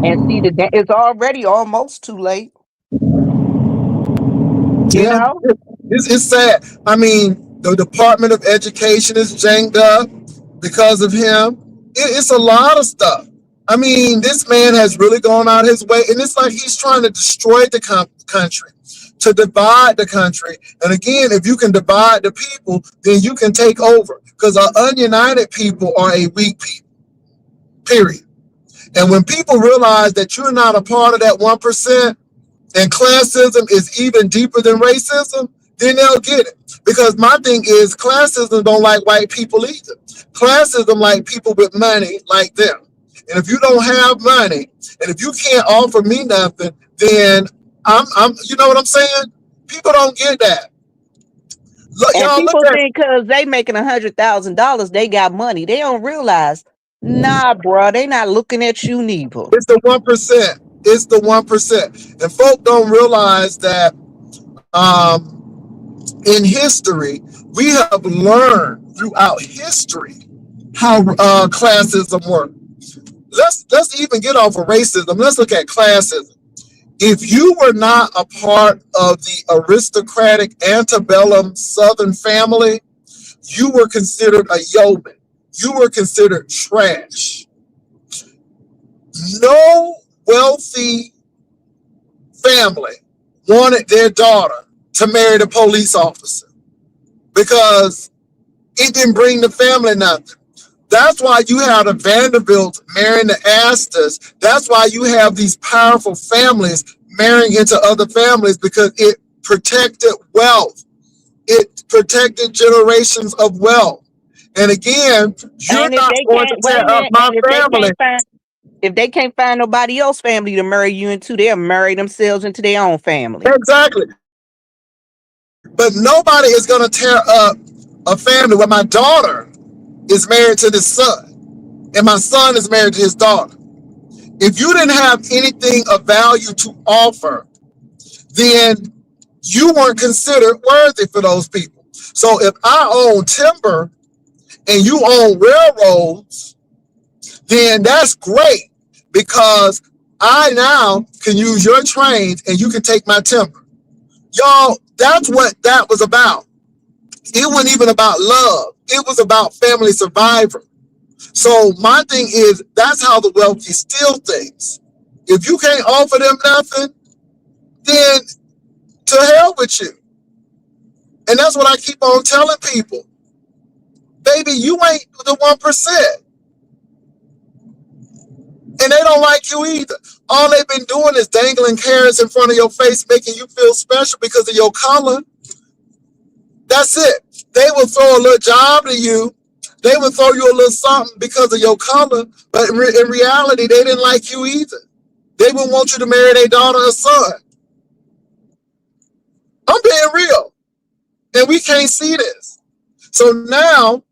and see that it's already almost too late. You Yeah, know. it's sad. I mean, the Department of Education is janked up because of him. It's a lot of stuff. I mean, this man has really gone out his way, and it's like he's trying to destroy the country, to divide the country. And again, if you can divide the people, then you can take over. Because our ununited people are a weak people. Period. And when people realize that you're not a part of that 1%, and classism is even deeper than racism, then they'll get it. Because my thing is, classism don't like white people either. Classism like people with money like them. And if you don't have money, and if you can't offer me nothing, then you know what I'm saying? People don't get that. Look, And y'all look people at think because they making $100,000, they got money. They don't realize, nah, bro, they not looking at you neither. it's the 1%. It's the 1%. And folk don't realize that in history, we have learned throughout history how classism works. let's even get off of racism. Let's look at classism. If you were not a part of the aristocratic antebellum Southern family, you were considered a yeoman. You were considered trash. No wealthy family wanted their daughter to marry the police officer because it didn't bring the family nothing. That's why you have the Vanderbilts marrying the Astors. That's why you have these powerful families marrying into other families, because it protected wealth. It protected generations of wealth. And again, you're And if not they going to can't wait tear a up minute, my and family. if they can't find nobody else family to marry you into, they'll marry themselves into their own family. Exactly. But nobody is going to tear up a family where my daughter is married to this son and my son is married to his daughter. If you didn't have anything of value to offer, then you weren't considered worthy for those people. So if I own timber and you own railroads, then that's great, because I now can use your trains and you can take my timber. Y'all, that's what that was about. It wasn't even about love. It was about family survival. So my thing is, that's how the wealthy steal things. If you can't offer them nothing, then to hell with you. And that's what I keep on telling people. Baby, you ain't the 1%. And they don't like you either. All they've been doing is dangling carrots in front of your face, making you feel special because of your color. That's it. They will throw a little job to you. They will throw you a little something because of your color. But in reality, they didn't like you either. They would want you to marry their daughter or son. I'm being real. And we can't see this. So now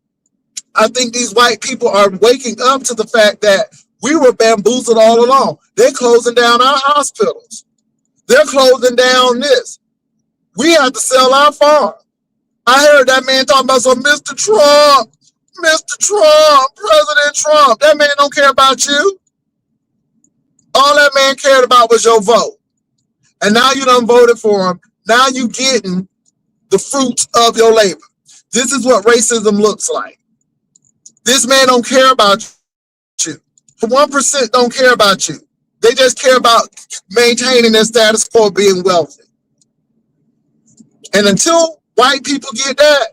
I think these white people are waking up to the fact that we were bamboozled all along. They're closing down our hospitals. They're closing down this. We have to sell our farm. I heard that man talking about some Mr. Trump, Mr. Trump, President Trump. That man don't care about you. All that man cared about was your vote. And now you done voted for him. Now you getting the fruits of your labor. This is what racism looks like. This man don't care about you. 1% don't care about you. They just care about maintaining their status quo, being wealthy. And until white people get that,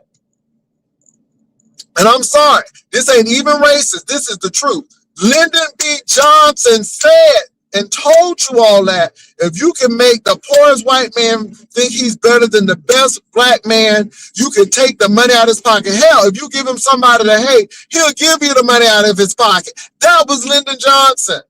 and I'm sorry, this ain't even racist. This is the truth. Lyndon B. Johnson said and told you all that if you can make the poorest white man think he's better than the best black man, you can take the money out of his pocket. Hell, if you give him somebody to hate, he'll give you the money out of his pocket. That was Lyndon Johnson.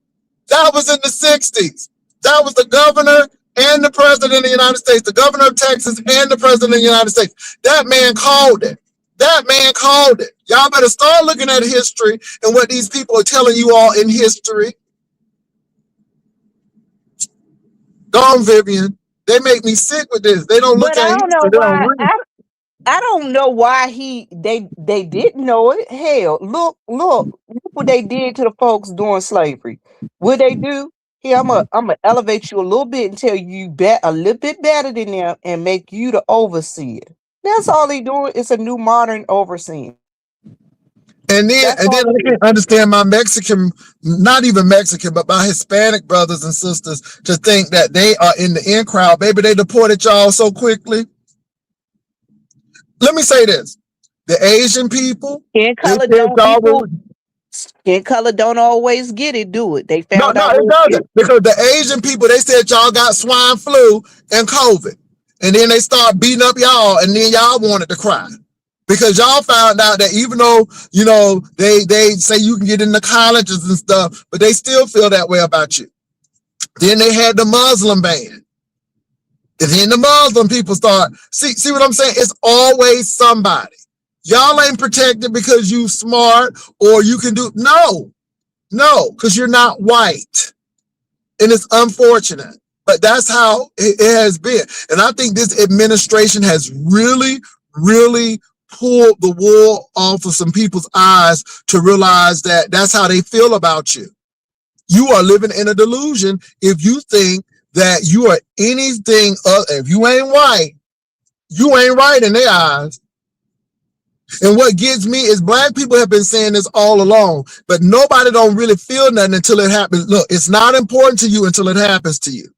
That was in the 60s. That was the governor and the president of the United States, the governor of Texas and the president of the United States. That man called it. That man called it. Y'all better start looking at history and what these people are telling you all in history. Go on, Vivian. They make me sick with this. They don't look But at I don't know history. They don't why. read. I don't know why they didn't know it. Hell, look what they did to the folks during slavery. What they do? Here, I'm gonna elevate you a little bit and tell you a little bit better than them and make you the overseer. That's all they doing. It's a new modern overseer. And That's then all I it is. can't understand my Mexican, not even Mexican, but my Hispanic brothers and sisters to think that they are in the in crowd. Baby, they deported y'all so quickly. Let me say this. The Asian people, Skin they color said don't y'all equal were. skin color don't always get it, do it. They No, found no, out it real quick. doesn't. Because the Asian people, they said y'all got swine flu and COVID. And then they start beating up y'all, and then y'all wanted to cry. Because y'all found out that even though, they say you can get into colleges and stuff, but they still feel that way about you. Then they had the Muslim ban. And then the Muslim people start, see what I'm saying? It's always somebody. Y'all ain't protected because you smart or you can do, no, because you're not white. And it's unfortunate, but that's how it has been. And I think this administration has really, really pulled the wool off of some people's eyes to realize that that's how they feel about you. You are living in a delusion if you think that you are anything other. If you ain't right in their eyes. And what gets me is black people have been saying this all along, but nobody don't really feel nothing until it happens. Look, it's not important to you until it happens to you.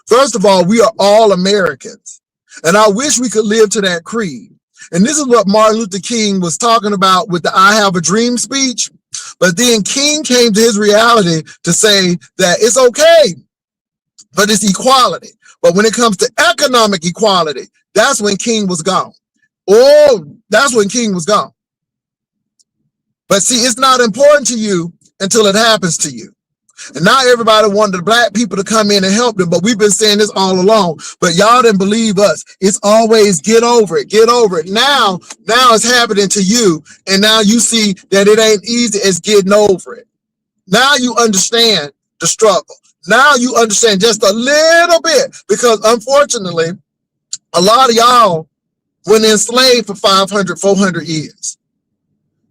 First of all, we are all Americans. And I wish we could live to that creed. And this is what Martin Luther King was talking about with the I Have a Dream speech. But then King came to his reality to say that it's okay, but it's equality. But when it comes to economic equality, that's when King was gone. Oh, that's when King was gone. But see, it's not important to you until it happens to you. And now everybody wanted the black people to come in and help them, but we've been saying this all along. But y'all didn't believe us. It's always get over it, get over it. Now it's happening to you, and now you see that it ain't easy as getting over it. Now you understand the struggle. Now you understand just a little bit, because unfortunately, a lot of y'all were enslaved for 500, 400 years.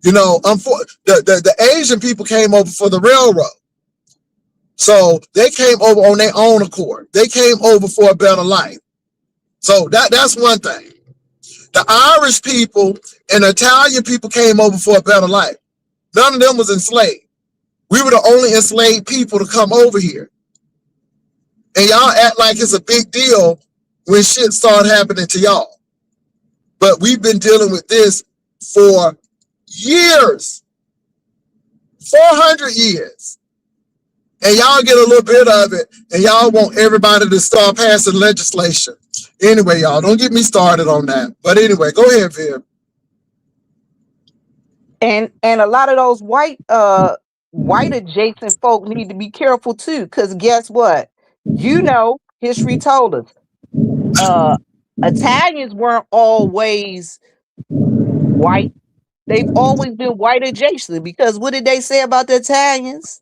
You know, the Asian people came over for the railroad. So they came over on their own accord. They came over for a better life. So that's one thing. The Irish people and Italian people came over for a better life. None of them was enslaved. We were the only enslaved people to come over here. And y'all act like it's a big deal when shit started happening to y'all. But we've been dealing with this for years, 400 years. And y'all get a little bit of it, and y'all want everybody to start passing legislation. Anyway, y'all, don't get me started on that. But anyway, go ahead, Viv. And a lot of those white adjacent folk need to be careful too, because guess what? You know, history told us Italians weren't always white. They've always been white adjacent, because what did they say about the Italians?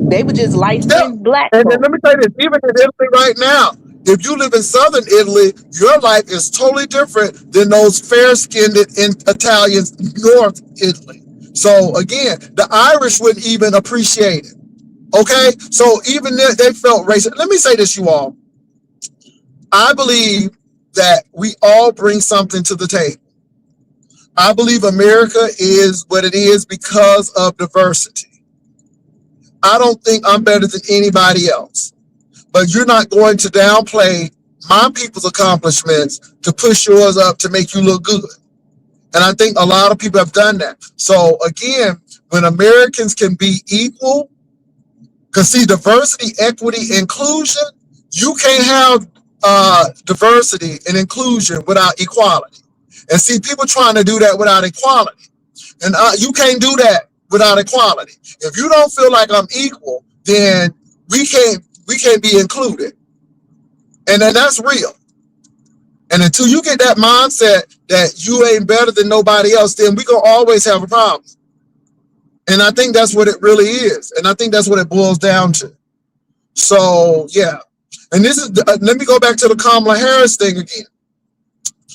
They were just Yeah. light-skinned black And then folk. let me tell you this, even in Italy right now, if you live in southern Italy, your life is totally different than those fair-skinned Italians north Italy. So again, the Irish wouldn't even appreciate it. Okay? So even they felt racist. Let me say this, you all. I believe that we all bring something to the table. I believe America is what it is because of diversity. I don't think I'm better than anybody else, but you're not going to downplay my people's accomplishments to push yours up to make you look good. And I think a lot of people have done that. So again, when Americans can be equal, because see, diversity, equity, inclusion, you can't have diversity and inclusion without equality. And see, people trying to do that without equality. And you can't do that without equality. If you don't feel like I'm equal, then we can't be included. And then that's real. And until you get that mindset that you ain't better than nobody else, then we gonna always have a problem. And I think that's what it really is. And I think that's what it boils down to. So yeah. And this is let me go back to the Kamala Harris thing again.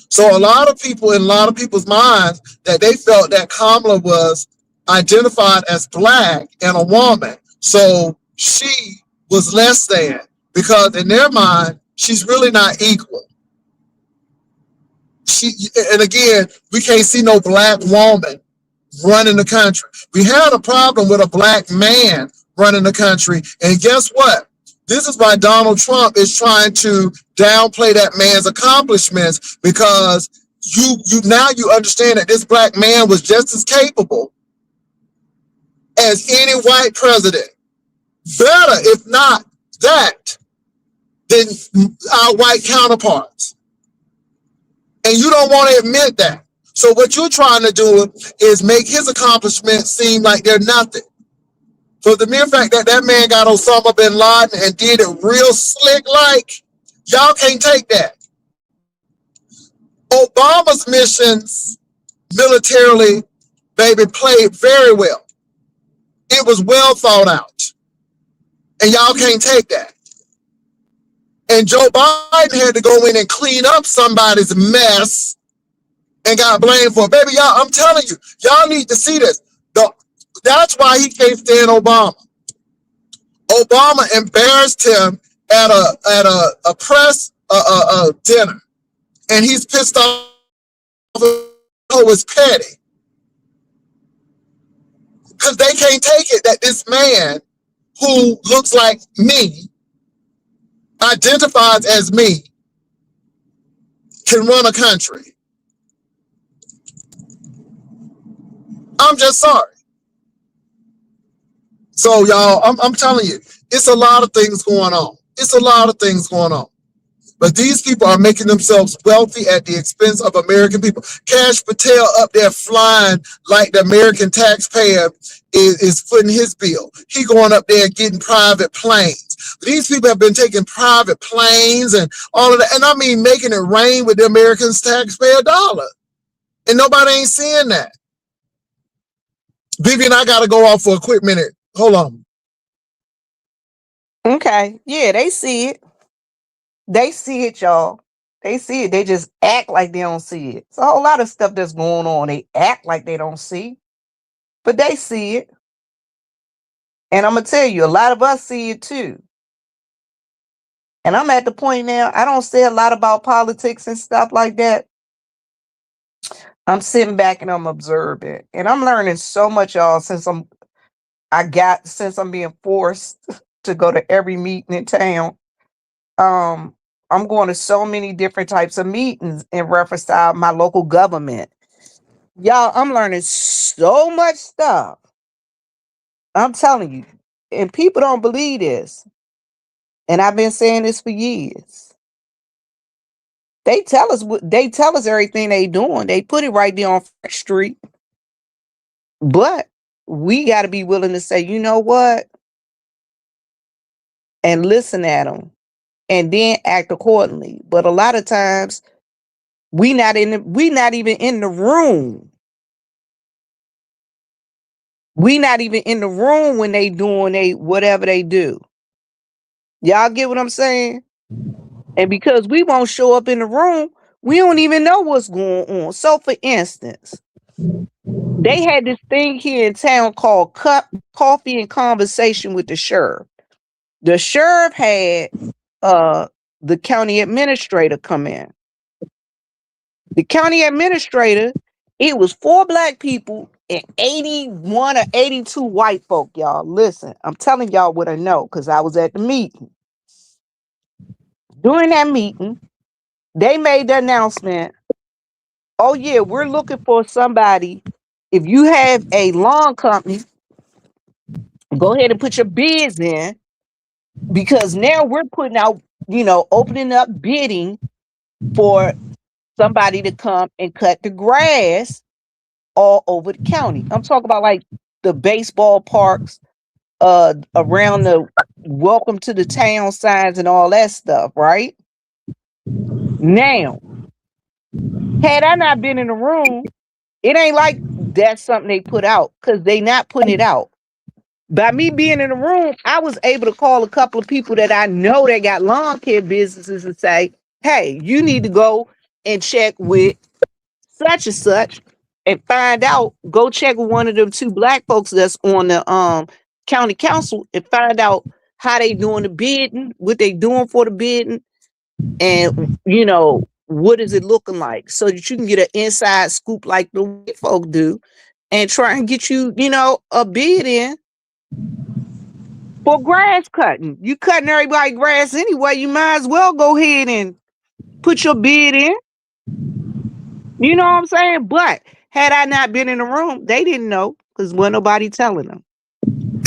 So a lot of people in a lot of people's minds that they felt that Kamala was identified as black and a woman. So she was less than, because in their mind, she's really not equal. And again, we can't see no black woman running the country. We had a problem with a black man running the country. And guess what? This is why Donald Trump is trying to downplay that man's accomplishments, because you now you understand that this black man was just as capable as any white president. Better, if not that, than our white counterparts. And you don't want to admit that. So what you're trying to do is make his accomplishments seem like they're nothing. So the mere fact that that man got Osama bin Laden and did it real slick like, y'all can't take that. Obama's missions militarily, baby, played very well. It was well thought out. And y'all can't take that. And Joe Biden had to go in and clean up somebody's mess and got blamed for it. Baby, y'all, I'm telling you, y'all need to see this. That's why he can't stand Obama. Obama embarrassed him at a press dinner, and he's pissed off. It was petty because they can't take it that this man who looks like me, identifies as me, can run a country. I'm just sorry. So y'all, I'm telling you, it's a lot of things going on. It's a lot of things going on. But these people are making themselves wealthy at the expense of American people. Cash Patel up there flying like the American taxpayer is footing his bill. He going up there getting private planes. These people have been taking private planes and all of that. And I mean, making it rain with the American taxpayer dollar. And nobody ain't seeing that. Vivian, I got to go off for a quick minute. Hold on. Okay. Yeah, they see it. They see it, y'all. They see it. They just act like they don't see it. It's a whole lot of stuff that's going on. They act like they don't see, but they see it. And I'm going to tell you, a lot of us see it too. And I'm at the point now, I don't say a lot about politics and stuff like that. I'm sitting back and I'm observing. And I'm learning so much, y'all, since I'm being forced to go to every meeting in town. I'm going to so many different types of meetings in reference to my local government. Y'all, I'm learning so much stuff. I'm telling you. And people don't believe this. And I've been saying this for years. They tell us everything they doing. They put it right there on Front Street. But we got to be willing to say, you know what? And listen at them and then act accordingly. But a lot of times we not even in the room. We not even in the room when they doing whatever they do. Y'all get what I'm saying? And because we won't show up in the room, we don't even know what's going on. So for instance, they had this thing here in town called Coffee and Conversation with the Sheriff. The sheriff had the county administrator come in. The county administrator, it was 4 black people and 81 or 82 white folk, y'all. Listen, I'm telling y'all what I know because I was at the meeting. During that meeting, they made the announcement, oh yeah, we're looking for somebody. If you have a lawn company, go ahead and put your bids in because now we're putting out, opening up bidding for somebody to come and cut the grass all over the county. I'm talking about like the baseball parks, around the welcome to the town signs and all that stuff, right? Now, had I not been in the room, it ain't like that's something they put out because they not putting it out. By me being in the room, I was able to call a couple of people that I know that got lawn care businesses and say, hey, you need to go and check with such and such and find out, go check with one of them 2 black folks that's on the county council and find out how they doing the bidding, what they doing for the bidding, and what is it looking like so that you can get an inside scoop like the white folk do and try and get you, a bid in for grass cutting. You cutting everybody grass anyway, you might as well go ahead and put your bid in. You know what I'm saying? But had I not been in the room, they didn't know because wasn't nobody telling them.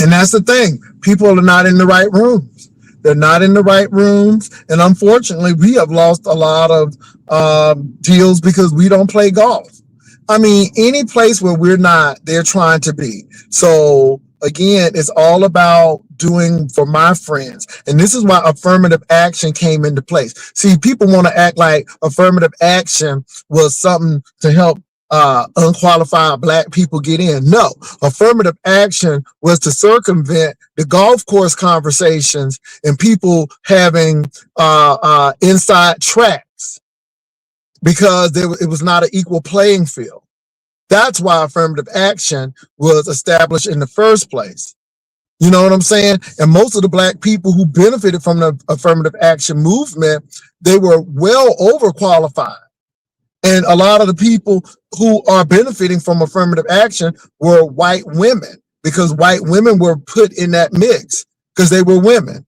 And that's the thing. People are not in the right rooms. They're not in the right rooms. And unfortunately, we have lost a lot of deals because we don't play golf. I mean, any place where we're not, they're trying to be. So again, it's all about doing for my friends. And this is why affirmative action came into place. See, people want to act like affirmative action was something to help unqualified black people get in. No, affirmative action was to circumvent the golf course conversations and people having inside tracks because it was not an equal playing field. That's why affirmative action was established in the first place. You know what I'm saying? And most of the black people who benefited from the affirmative action movement, they were well overqualified. And a lot of the people who are benefiting from affirmative action were white women, because white women were put in that mix because they were women.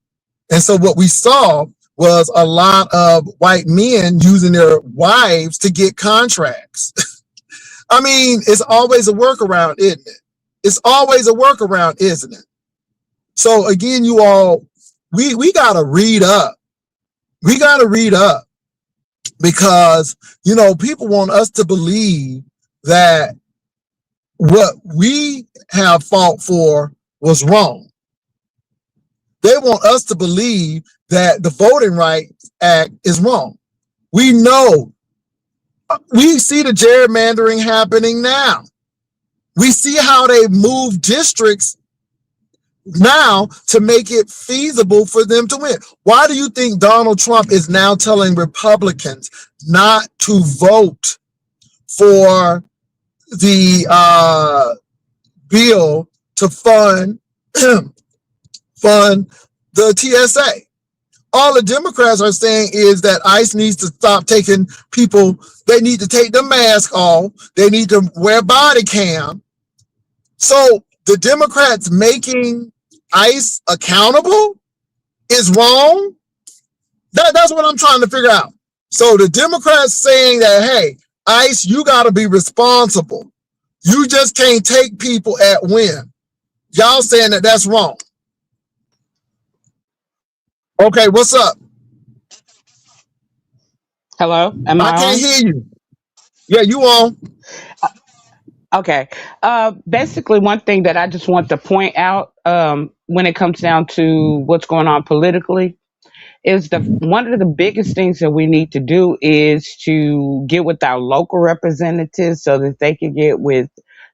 And so what we saw was a lot of white men using their wives to get contracts. I mean, it's always a workaround, isn't it? It's always a workaround, isn't it? So again, you all, we gotta read up. We gotta read up, because people want us to believe that what we have fought for was wrong. They want us to believe that the Voting Rights Act is wrong. We know. We see the gerrymandering happening now. We see how they move districts now to make it feasible for them to win. Why do you think Donald Trump is now telling Republicans not to vote for the bill to fund fund the TSA? All the Democrats are saying is that ICE needs to stop taking people. They need to take the mask off. They need to wear body cam. So the Democrats making ICE accountable is wrong. That's what I'm trying to figure out. So the Democrats saying that, hey, ICE, you got to be responsible. You just can't take people at whim. Y'all saying that that's wrong. Okay, what's up? Hello, am I I can't on? hear you. Yeah, you on. Okay. Basically, one thing that I just want to point out when it comes down to what's going on politically is the one of the biggest things that we need to do is to get with our local representatives so that they can get with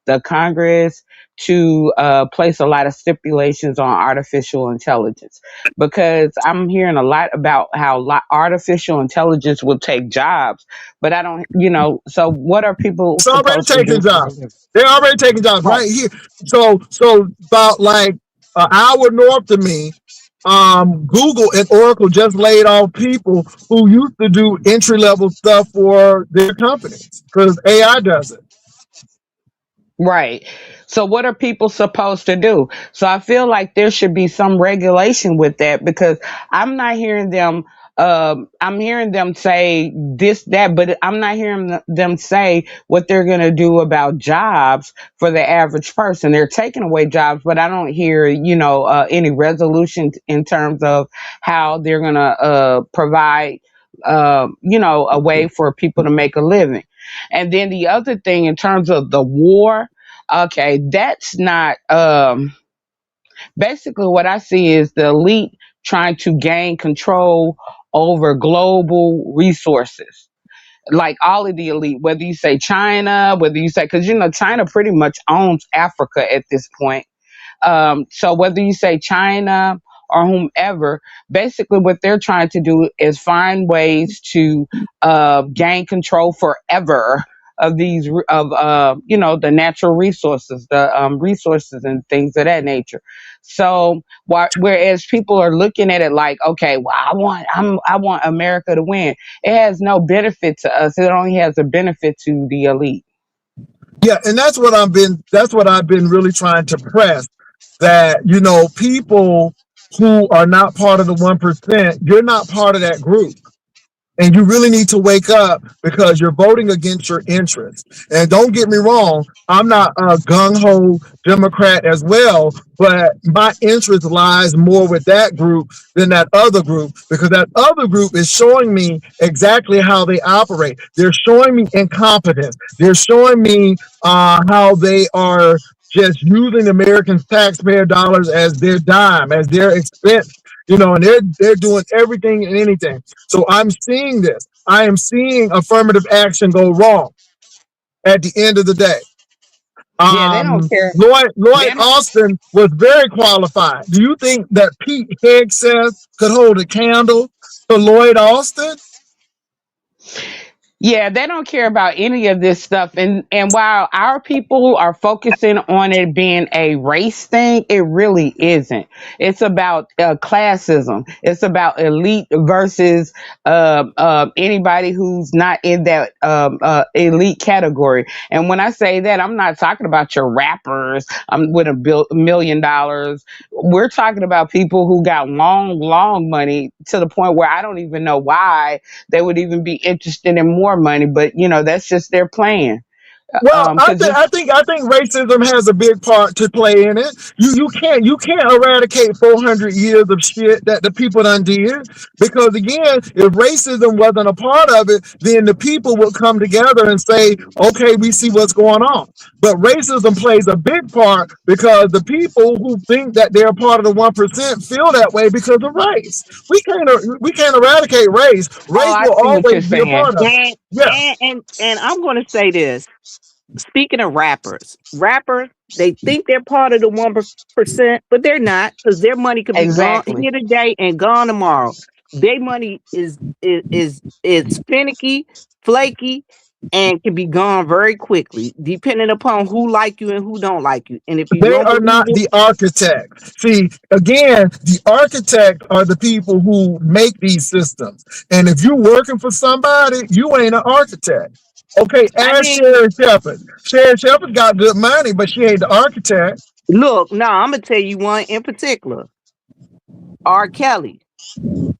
the Congress to place a lot of stipulations on artificial intelligence, because I'm hearing a lot about how artificial intelligence will take jobs, but I don't, so what are people It's already supposed to taking do for a jobs. living? They're already taking jobs Right. right here. So about like an hour north of me, Google and Oracle just laid off people who used to do entry level stuff for their companies because AI does it. Right. So what are people supposed to do? So I feel like there should be some regulation with that, because I'm not hearing them I'm hearing them say this, that, but I'm not hearing them say what they're going to do about jobs for the average person. They're taking away jobs, but I don't hear, any resolution in terms of how they're going to provide, a way for people to make a living. And then the other thing, in terms of the war, okay, that's not basically what I see is the elite trying to gain control over global resources. Like all of the elite, whether you say China, whether you say, because China pretty much owns Africa at this point. So whether you say China or whomever, basically what they're trying to do is find ways to gain control forever of these of the natural resources, the resources and things of that nature. So whereas people are looking at it like, okay, well, I want America to win. It has no benefit to us. It only has a benefit to the elite. Yeah, and that's what I've been really trying to press, that people who are not part of the 1%, you're not part of that group. And you really need to wake up, because you're voting against your interests. And don't get me wrong, I'm not a gung-ho Democrat as well, but my interest lies more with that group than that other group, because that other group is showing me exactly how they operate. They're showing me incompetence. They're showing me how they are just using American taxpayer dollars as their dime, as their expense, and they're doing everything and anything. So I'm seeing this. I am seeing affirmative action go wrong at the end of the day. Yeah, they don't care. Lloyd They don't. Austin was very qualified. Do you think that Pete Hegseth could hold a candle to Lloyd Austin? Yeah, they don't care about any of this stuff. And while our people are focusing on it being a race thing, it really isn't. It's about classism. It's about elite versus anybody who's not in that elite category. And when I say that, I'm not talking about your rappers with $1 million. We're talking about people who got long, long money to the point where I don't even know why they would even be interested in more money. But that's just their plan. Well, I Because think it's I think I think racism has a big part to play in it. You can't eradicate 400 years of shit that the people done did, because again, if racism wasn't a part of it, then the people would come together and say, okay, we see what's going on. But racism plays a big part because the people who think that they're part of the 1% feel that way because of race. We can't eradicate race. oh, Race I will see what always you're be a saying. part of it. And Yeah. I'm going to say this. Speaking of rappers, they think they're part of the 1%, but they're not, because their money could be gone Exactly. here today and gone tomorrow. Their money is finicky, flaky, and can be gone very quickly, depending upon who like you and who don't like you. And if you They don't are believe not it, the architect. See, again, the architect are the people who make these systems. And if you're working for somebody, you ain't an architect. Okay, I ask mean, Sharon Shepherd. Sharon Shepherd got good money, but she ain't the architect. look, no, I'm gonna tell you one in particular. R. Kelly,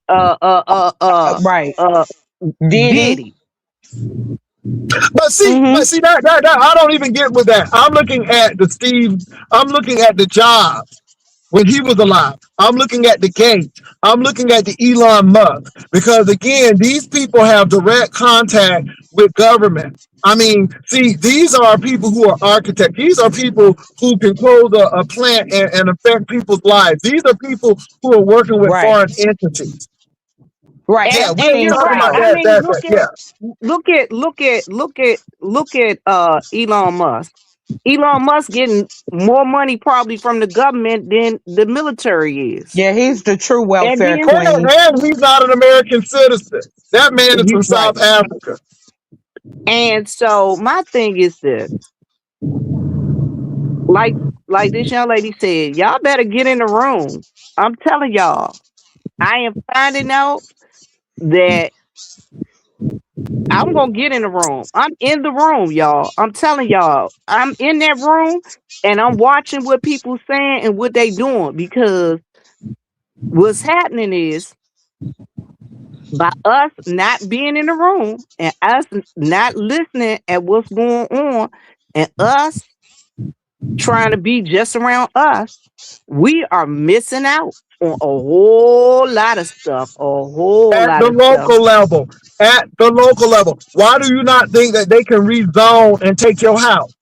uh, uh, uh, uh, Right. uh, Diddy. Diddy. But see that I don't even get with that. I'm looking at the Jobs when he was alive. I'm looking at the Gates. I'm looking at the Elon Musk, because again, these people have direct contact with government. I mean, see, these are people who are architects. These are people who can close a plant and affect people's lives. These are people who are working with Right. foreign entities. Right. Yeah, we And ain't Epstein you're talking right. about I files. that. mean, That yeah. look at Elon Musk. Elon Musk getting more money probably from the government than the military is. Yeah, he's the true And welfare then queen. And he's not an American citizen. That man is from right. South Africa. And so my thing is this, like this young lady said, y'all better get in the room. I'm telling y'all, I am finding out that I'm gonna get in the room. I'm in the room, y'all. I'm telling y'all, I'm in that room and I'm watching what people saying and what they doing, because what's happening is, by us not being in the room and us not listening at what's going on, and us trying to be just around us, we are missing out on a whole lot of stuff, a whole At lot the of stuff. local level. At the local level. Why do you not think that they can rezone and take your house?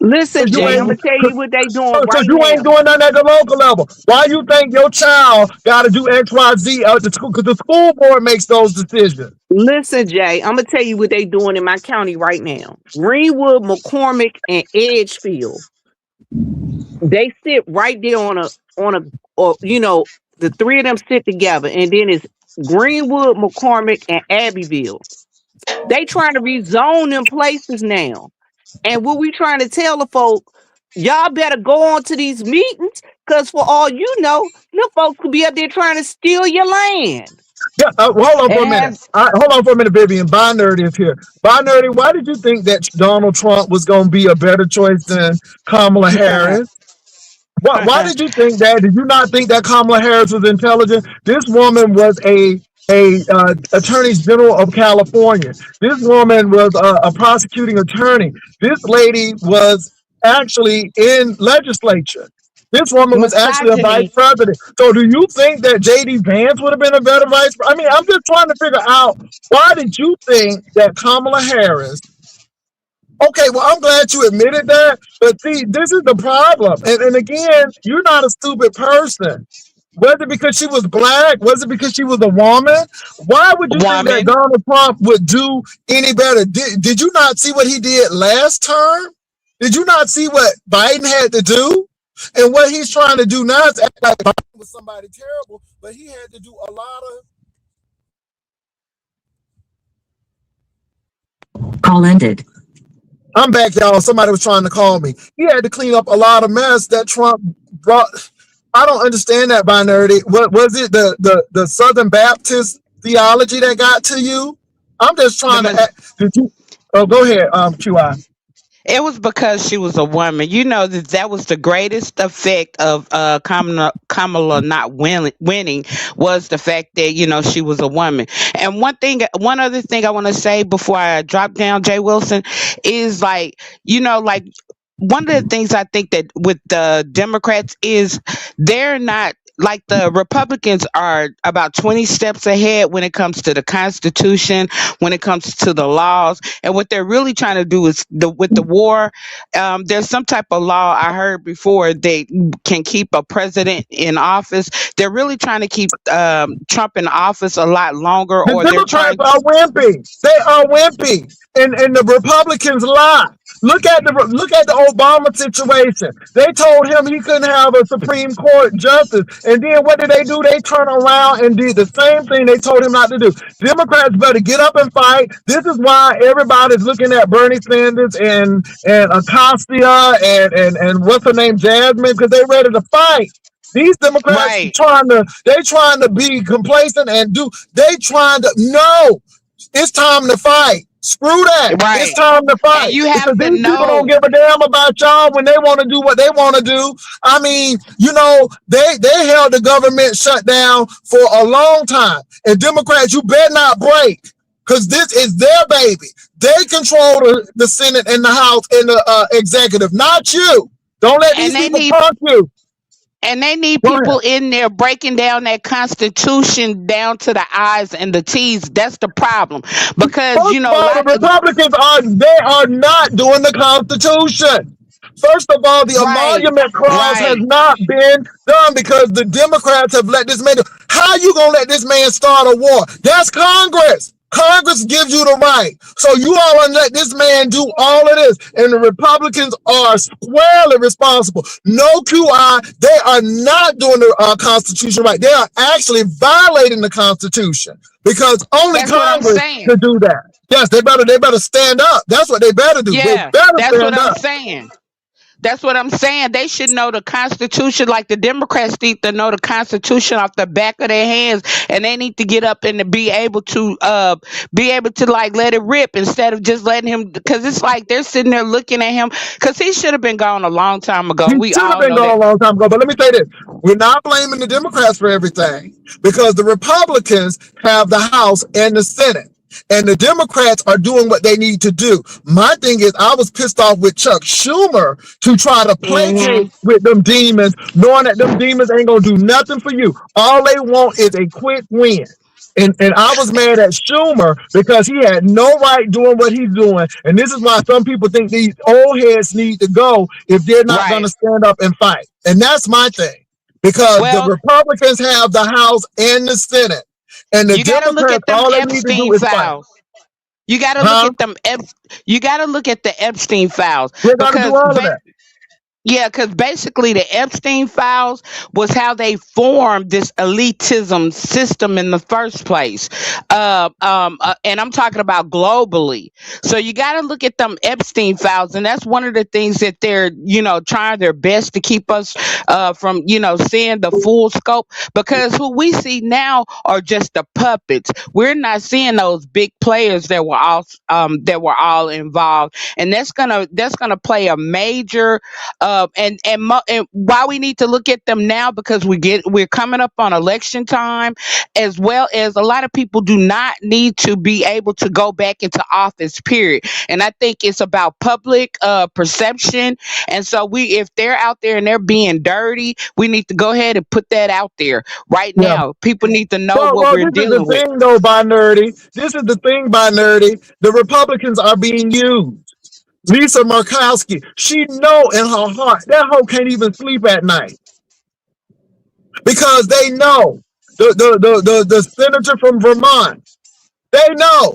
Listen, Because you Jay, I'm ain't gonna tell you what they doing because right you ain't now. doing nothing at the local level. Why you think your child got to do X, Y, Z at the school? Because the school board makes those decisions. Listen, Jay, I'm gonna tell you what they doing in my county right now. Greenwood, McCormick, and Edgefield. They sit right there on a or the three of them sit together, and then it's Greenwood, McCormick, and Abbeville. They trying to rezone them places now. And what we trying to tell the folk, y'all better go on to these meetings, because for all you know, them folks could be up there trying to steal your land. Yeah, hold on for a And minute. have Hold on for a minute, Vivian. Binary is here. Binary, why did you think that Donald Trump was going to be a better choice than Kamala Harris? Why did you think that? Did you not think that Kamala Harris was intelligent? This woman was a attorney general of California. This woman was a prosecuting attorney. This lady was actually in legislature. This woman was actually a vice misogyny. president. So do you think that JD Vance would have been a better vice? I mean, I'm just trying to figure out, why did you think that Kamala Harris? Okay, well, I'm glad you admitted that. But see, this is the problem. And again, you're not a stupid person. Was it because she was black? Was it because she was a woman? Why would you think that Woman. Donald Trump would do any better? Did you not see what he did last term? Did you not see what Biden had to do? And what he's trying to do now is act like Biden was somebody terrible, but he had to do a lot of I'm back, y'all. Somebody was trying to call me. He had to clean up a lot of mess that Trump brought. I don't understand that binarity. What was it? The Southern Baptist theology that got to you? I'm just The trying to. mis- Did you? Oh, go ahead. QI. It was because she was a woman. You know that was the greatest effect of Kamala not winning was the fact that she was a woman. And one other thing I want to say before I drop down, Jay Wilson, is like one of the things I think that with the Democrats is they're not like the Republicans are about 20 steps ahead when it comes to the Constitution, when it comes to the laws, and what they're really trying to do is with the war. There's some type of law I heard before they can keep a president in office. They're really trying to keep Trump in office a lot longer, The or they're Democrats trying. are wimpy. They are wimpy, and the Republicans lie. Look at the Obama situation. They told him he couldn't have a Supreme Court justice, and then what did they do? They turned around and did the same thing they told him not to do. Democrats better get up and fight. This is why everybody's looking at Bernie Sanders and Acosta and what's her name, Jasmine, because they ready to fight. These Democrats Right, trying to be complacent and they trying to no. It's time to fight. Screw that. It's right. time to And fight you because have to these people don't know. give a damn about y'all when they want to do what they want to do. I mean, they held the government shut down for a long time, and Democrats, you better not break because this is their baby. They control the Senate and the House and the executive, not you. Don't let these and they people need punk you. And they need Go ahead. people in there breaking down that constitution down to the I's and the T's. That's the problem. Because, First of a all, the lot of, Republicans are not doing the Constitution. First of all, the right, emolument clause has right. not been done because the Democrats have let this man do. How you gonna let this man start a war? That's Congress. Congress gives you the right. So you all want to let this man do all of this. And the Republicans are squarely responsible. No QI. They are not doing the Constitution right. They are actually violating the Constitution because only That's what I'm Congress saying. could do that. Yes, they better stand up. That's what they better do. They Yeah, better that's what stand I'm up. saying. That's what I'm saying. They should know the Constitution, like the Democrats need to know the Constitution off the back of their hands, and they need to get up and to be able to like let it rip instead of just letting him. Because it's like they're sitting there looking at him because he should have been gone a long time ago, He and we should have all been know gone that. a long time ago. But let me say this. We're not blaming the Democrats for everything because the Republicans have the House and the Senate. And the Democrats are doing what they need to do. My thing is, I was pissed off with Chuck Schumer to try to placate Hmm. with them demons, knowing that them demons ain't gonna do nothing for you. All they want is a quick win. And I was mad at Schumer because he had no right doing what he's doing. And this is why some people think these old heads need to go if they're not going Right. to stand up and fight. And that's my thing because the Well, Republicans have the House and the Senate. And the you got to look Democrats, at them all they need to do Epstein is fight. files. You got to look Huh? at them. You got to look at the Epstein files They're going to do because all of that. yeah, because basically the Epstein files was how they formed this elitism system in the first place. And I'm talking about globally. So you got to look at them Epstein files, and that's one of the things that they're, trying their best to keep us from, seeing the full scope. Because who we see now are just the puppets. We're not seeing those big players that were all involved, and that's gonna play a major and why we need to look at them now because we're coming up on election time, as well as a lot of people do not need to be able to go back into office, period. And I think it's about public perception. And so if they're out there and they're being dirty, we need to go ahead and put that out there right Yeah. now. People need to know what Well, we're this is the dealing with. thing, though, by nerdy. This is the thing, by nerdy. The Republicans are being used. Lisa Murkowski, she know in her heart that hoe can't even sleep at night because they know the senator from Vermont. They know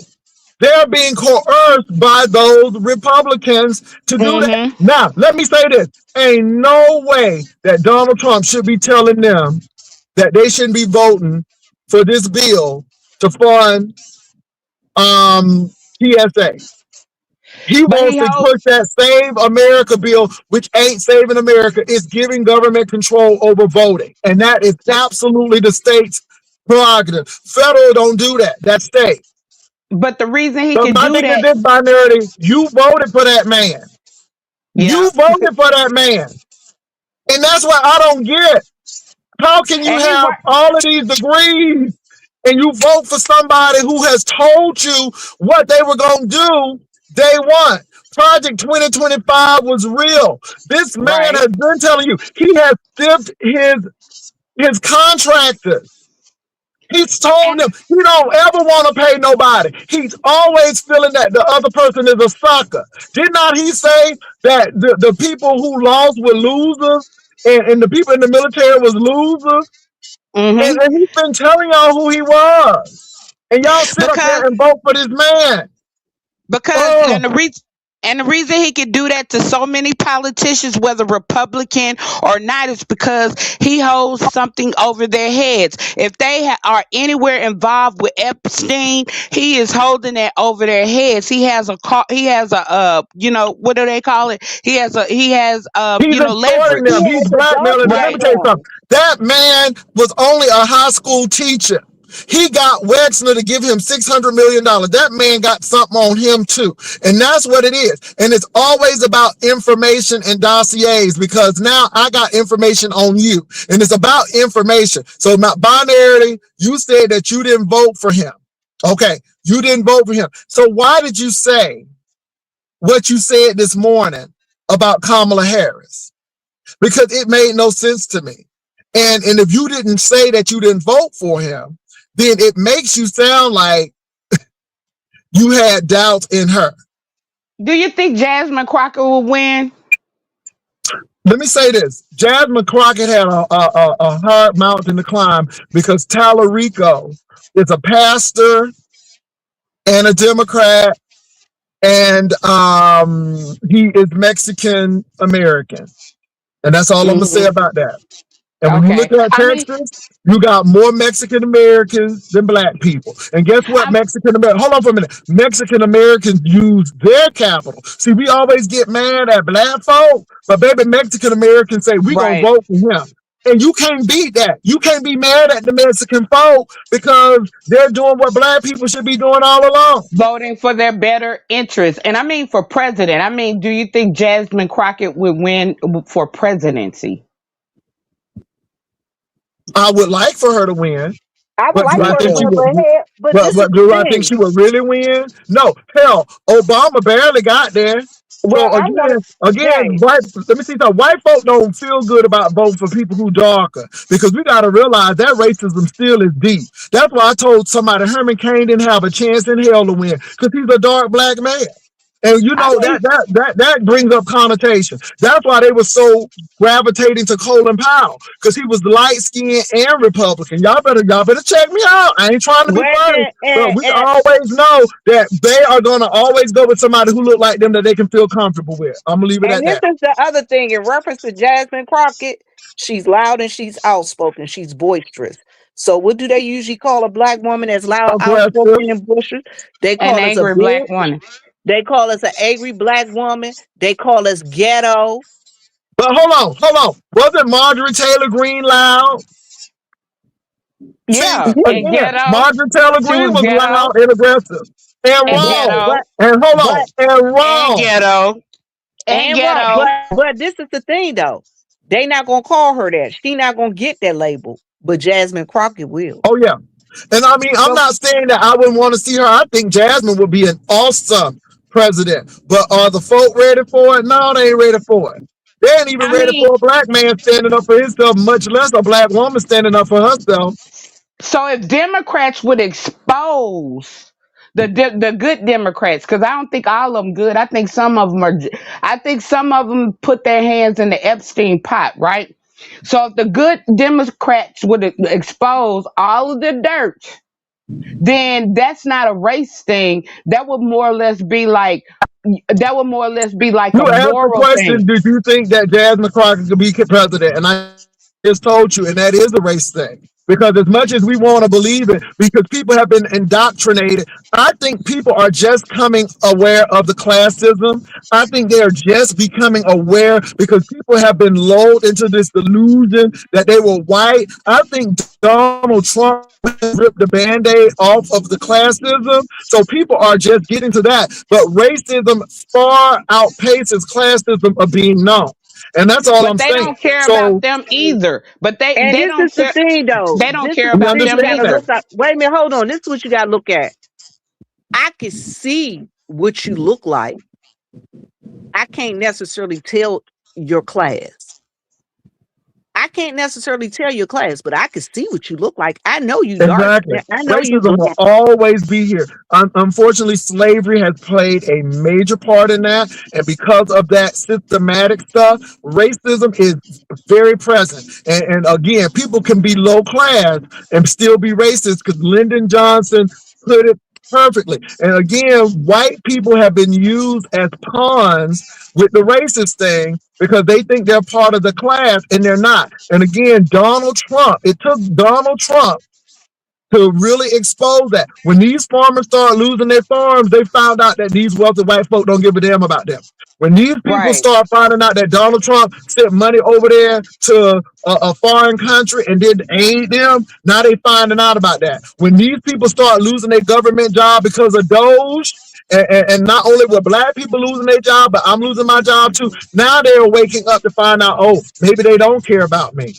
they're being coerced by those Republicans to do that. Hmm. Now, let me say this: ain't no way that Donald Trump should be telling them that they shouldn't be voting for this bill to fund TSA. He But wants he to holds. push that Save America bill, which ain't saving America. It's giving government control over voting. And that is The, absolutely the state's prerogative. Federal don't do that. That's state. but the reason he So could my do thing is that, this binarity, you voted for that man. yeah, You voted for that man. And that's what I don't get. How can you and he have worked all of these degrees and you vote for somebody who has told you what they were going to do day one? Project 2025 was real. This man right. has been telling you he has stiffed his contractors. He's told And them he don't ever want to pay nobody. He's always feeling that the other person is a sucker. Did not he say that the people who lost were losers and the people in the military was losers? hmm And he's been telling y'all who he was. And y'all sit up because there and vote for this man. because Oh, and the reason and the reason he could do that to so many politicians, whether Republican or not, is because he holds something over their heads. If they are anywhere involved with Epstein, he is holding that over their heads. He has a what do they call it? He has he's extorting He them. leverage. He's has a blackmailing them. document Let me Right. tell you on him. something. That man was only a high school teacher. He got Wexner to give him $600 million. That man got something on him too. And that's what it is. And it's always about information and dossiers because now I got information on you. And it's about information. So my binarity, you said that you didn't vote for him. Okay. You didn't vote for him. So why did you say what you said this morning about Kamala Harris? Because it made no sense to me. And if you didn't say that you didn't vote for him, then it makes you sound like you had doubts in her. Do you think Jasmine Crockett will win? Let me say this. Jasmine Crockett had a hard mountain to climb because Tallarico is a pastor and a Democrat, and he is Mexican American. And that's all I'm going to say hmm about that. And when you Okay. look at I mean, Texas, you got more Mexican Americans than black people. And guess what? I'm Mexican Americans, hold on for a minute. Mexican Americans use their capital. See, we always get mad at black folk, but baby, Mexican Americans say, we going to right. vote for him. And you can't beat that. You can't be mad at the Mexican folk because they're doing what black people should be doing all along. Voting for their better interests. And I mean for president. I mean, do you think Jasmine Crockett would win for presidency? I would like for her to win, I would but do like Me I for her to think she too. win, would? but head, but this is But the do I think thing. she would really win? No, hell, Obama barely got there. Well, So I'm gonna again, Jay. white. Let me see something. White folk don't feel good about voting for people who darker because we got to realize that racism still is deep. That's why I told somebody Herman Cain didn't have a chance in hell to win because he's a dark black man. And you I know think that brings up connotation. That's why they were so gravitating to Colin Powell because he was light skinned and Republican. Y'all better check me out. I ain't trying to be Well, funny, but we and always know that they are gonna always go with somebody who look like them that they can feel comfortable with. I'm gonna leave it and at this that. is the other thing in reference to Jasmine Crockett. She's loud and she's outspoken. She's boisterous. So what do they usually call a black woman that's loud, Aggressive. outspoken, and boisterous? They an call us a angry black bitch. woman. They call us an angry black woman. They call us ghetto. But hold on. Wasn't Marjorie Taylor Greene loud? See, Yeah. Yeah, And again, ghetto. Marjorie Taylor She Greene was was ghetto loud and aggressive and and but wrong. ghetto And hold but on, and and wrong. ghetto and and wrong. ghetto. But this is the thing though. They not gonna call her that. She not gonna get that label. But Jasmine Crockett will. Oh yeah. And I mean, I'm So not saying that I wouldn't want to see her. I think Jasmine would be an awesome president. But are the folk ready for it? No, they ain't ready for it. They ain't even I ready mean, for a black man standing up for himself, much less a black woman standing up for herself. so if Democrats would expose the good Democrats, because I don't think all of them good. I think some of them are. I think some of them put their hands in the Epstein pot, right? So if the good Democrats would expose all of the dirt, then that's not a race thing. That would more or less be like You a asked the moral question, thing. did you think that Jasmine Crockett could be president? And I just told you, and that is a race thing. Because as much as we want to believe it, because people have been indoctrinated, I think people are just coming aware of the classism. I think they are just becoming aware because people have been lulled into this delusion that they were white. I think Donald Trump has ripped the band-aid off of the classism. So people are just getting to that. But racism far outpaces classism of being known. And that's all But I'm they saying. don't care about So them either. But they And they this is don't the care. thing, though. They don't This care is we the about thing you them understand got to that. look either. at. Wait a minute, hold on. This is what you got to look at. I can see what you look like. I can't necessarily tell your class. I can't necessarily tell your class, but I can see what you look like. I know you dark. Exactly. I know you Racism will black. always be here. Unfortunately, slavery has played a major part in that. And because of that systematic stuff, racism is very present. And again, people can be low class and still be racist because Lyndon Johnson put it perfectly. And again, white people have been used as pawns with the racist thing because they think they're part of the class and they're not. And again, Donald Trump, it took Donald Trump to really expose that. When these farmers start losing their farms, they found out that these wealthy white folk don't give a damn about them. When these people Right. start finding out that Donald Trump sent money over there to a foreign country and didn't aid them, now they finding out about that. When these people start losing their government job because of Doge, and not only were black people losing their job, but I'm losing my job too. Now they're waking up to find out, oh, maybe they don't care about me.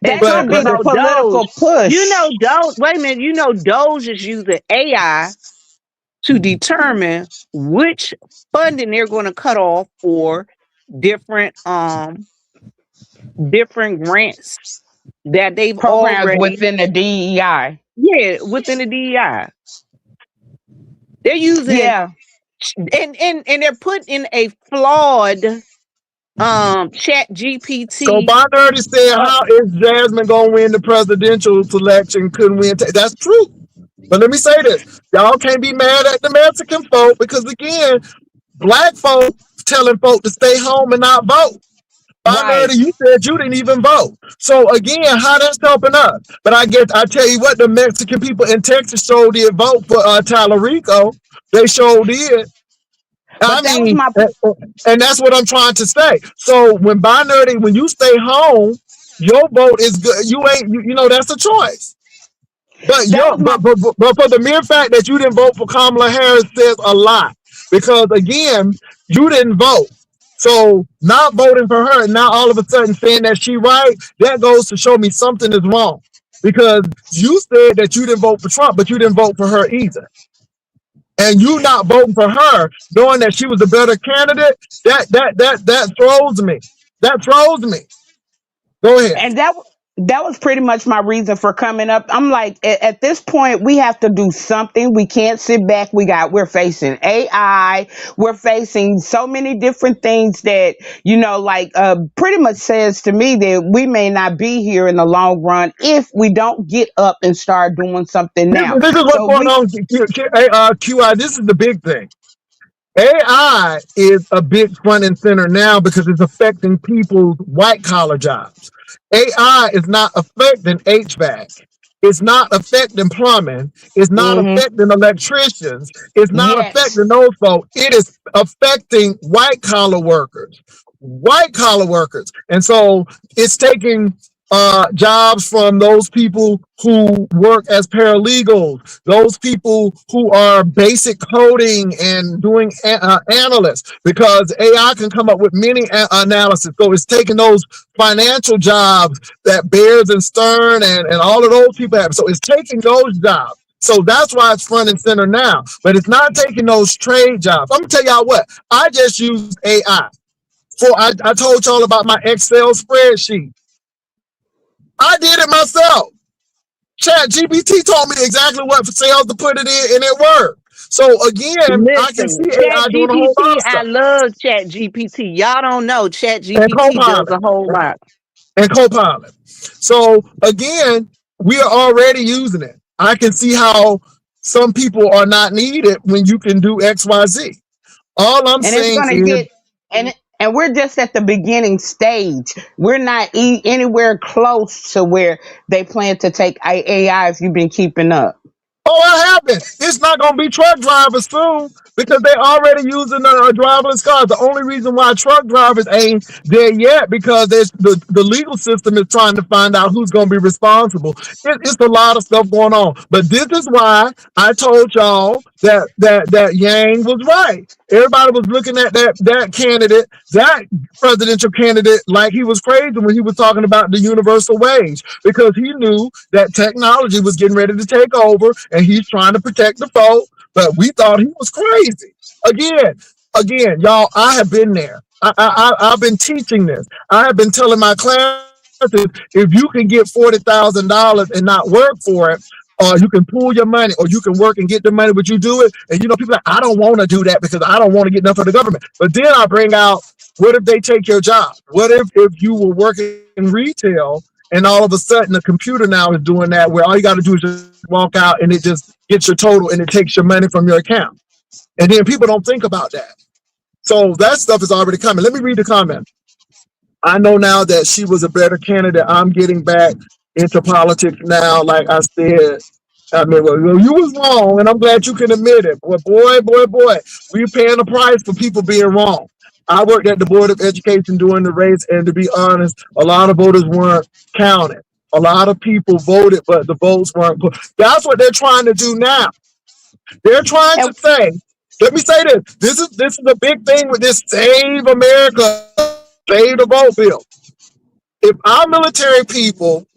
That And But could talking be but the about Doge, political push. Doge. Wait a minute, Doge is using AI to determine which funding they're going to cut off for different different grants that they've Programs already, within the DEI. yeah, within the DEI. They're using, Yeah. and they're put in a flawed chat So GPT. Bonnerty said, Uh, how is Jasmine gonna win the presidential election? Couldn't win. That's true. But let me say this. Y'all can't be mad at the Mexican folk because again, black folk telling folk to stay home and not vote. Right. Bonnerty, you said you didn't even vote. So again, how that's helping us? But I guess I tell you what, the Mexican people in Texas sure did vote for Talarico. They sure did. I But that was mean, my and that's what I'm trying to say. So when binary, when you stay home, your vote is good. You ain't, you know, that's a choice. But that your, was my but for the mere fact that you didn't vote for Kamala Harris says a lot because again, you didn't vote. So not voting for her and now all of a sudden saying that she right, that goes to show me something is wrong because you said that you didn't vote for Trump, but you didn't vote for her either, and you not voting for her, knowing that she was a better candidate, that throws me. That throws me. Go ahead. and that was pretty much my reason for coming up. I'm like, at this point, we have to do something. We can't sit back. We're facing AI. We're facing so many different things that, like, pretty much says to me that we may not be here in the long run if we don't get up and start doing something now. This is what's So going we, on. QI. This is the big thing. AI is a big front and center now because it's affecting people's white collar jobs. AI is not affecting HVAC. It's not affecting plumbing. It's not hmm affecting electricians. It's not yes. affecting those folks. It is affecting white collar workers. White collar workers. And so it's taking jobs from those people who work as paralegals, those people who are basic coding and doing analysts, because AI can come up with many analysis. So it's taking those financial jobs that Bears and Stern and all of those people have. So it's taking those jobs. So that's why it's front and center now. But it's not taking those trade jobs. I'm gonna tell y'all what, I just used AI. For I told y'all about my Excel spreadsheet. I did it myself. Chat GPT told me exactly what cells to put it in, and it worked. So again, I can Listen, see Chat AI doing a whole lot GPT, of I stuff. love Chat GPT. Y'all don't know Chat And GPT does Copilot. a whole lot. And Copilot. So again, we are already using it. I can see how some people are not needed when you can do XYZ. All I'm And it's saying going to is get, and And we're just at the beginning stage. We're not anywhere close to where they plan to take AI if you've been keeping up. Oh, what happened? It's not going to be truck drivers soon because they already using driverless cars. The only reason why truck drivers ain't there yet because the legal system is trying to find out who's going to be responsible. It's a lot of stuff going on. But this is why I told y'all that Yang was right. Everybody was looking at that candidate, that presidential candidate, like he was crazy when he was talking about the universal wage because he knew that technology was getting ready to take over and he's trying to protect the vote. But we thought he was crazy. Again, y'all, I have been there. I've been teaching this. I have been telling my classes if you can get $40,000 and not work for it, you can pool your money or you can work and get the money, but you do it. And people are like, I don't want to do that because I don't want to get nothing from the government. But then I bring out, what if they take your job? What if you were working in retail and all of a sudden the computer now is doing that where all you got to do is just walk out and it just gets your total and it takes your money from your account. And then people don't think about that. So that stuff is already coming. Let me read the comment. I know now that she was a better candidate. I'm getting back into politics now. Like I said, I mean, well, you was wrong, and I'm glad you can admit it. But boy, we're paying the price for people being wrong. I worked at the Board of Education during the race, and to be honest, a lot of voters weren't counted. A lot of people voted, but the votes weren't put. That's what they're trying to do now. They're trying And to say, let me say this. This is a big thing with this Save America, Save the Vote bill. If our military people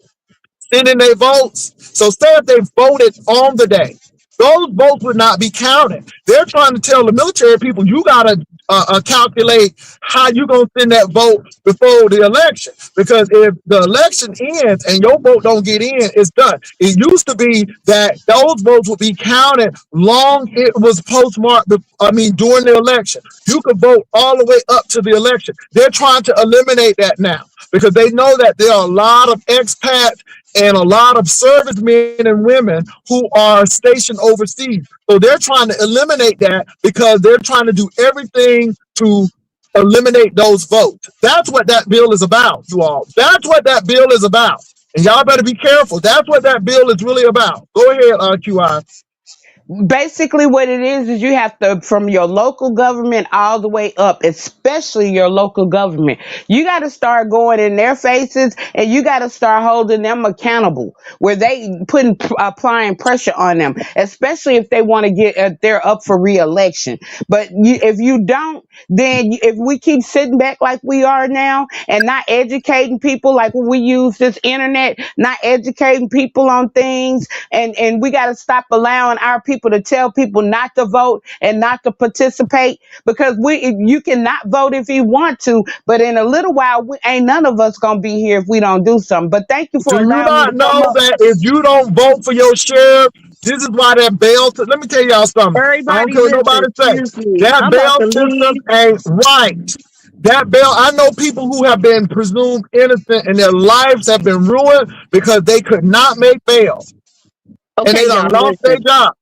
send in their votes, so say if they voted on the day, those votes would not be counted. They're trying to tell the military people, you got to calculate how you going to send that vote before the election. Because if the election ends and your vote don't get in, it's done. It used to be that those votes would be counted long it was postmarked, during the election. You could vote all the way up to the election. They're trying to eliminate that now because they know that there are a lot of expats and a lot of servicemen and women who are stationed overseas. So they're trying to eliminate that because they're trying to do everything to eliminate those votes. That's what that bill is about, you all. That's what that bill is about. And y'all better be careful. That's what that bill is really about. Go ahead, QI. basically what it is you have to, from your local government all the way up, especially your local government, you got to start going in their faces and you got to start holding them accountable where they applying pressure on them, especially if they want to get they're up for re-election. But if you don't, then if we keep sitting back like we are now and not educating people, like when we use this internet, not educating people on things, and we got to stop allowing our people to tell people not to vote and not to participate, because you cannot vote if you want to, but in a little while ain't none of us gonna be here if we don't do something. But thank you for Do you allowing me not to come know up. that if you don't vote for your sheriff, this is why that bail? Let me tell y'all something. I don't Everybody care what listen, nobody say. excuse me. That I'm about bail to system leave. ain't right. That bail. I know people who have been presumed innocent and their lives have been ruined because they could not make bail and Okay, they done y'all, lost their listen. job.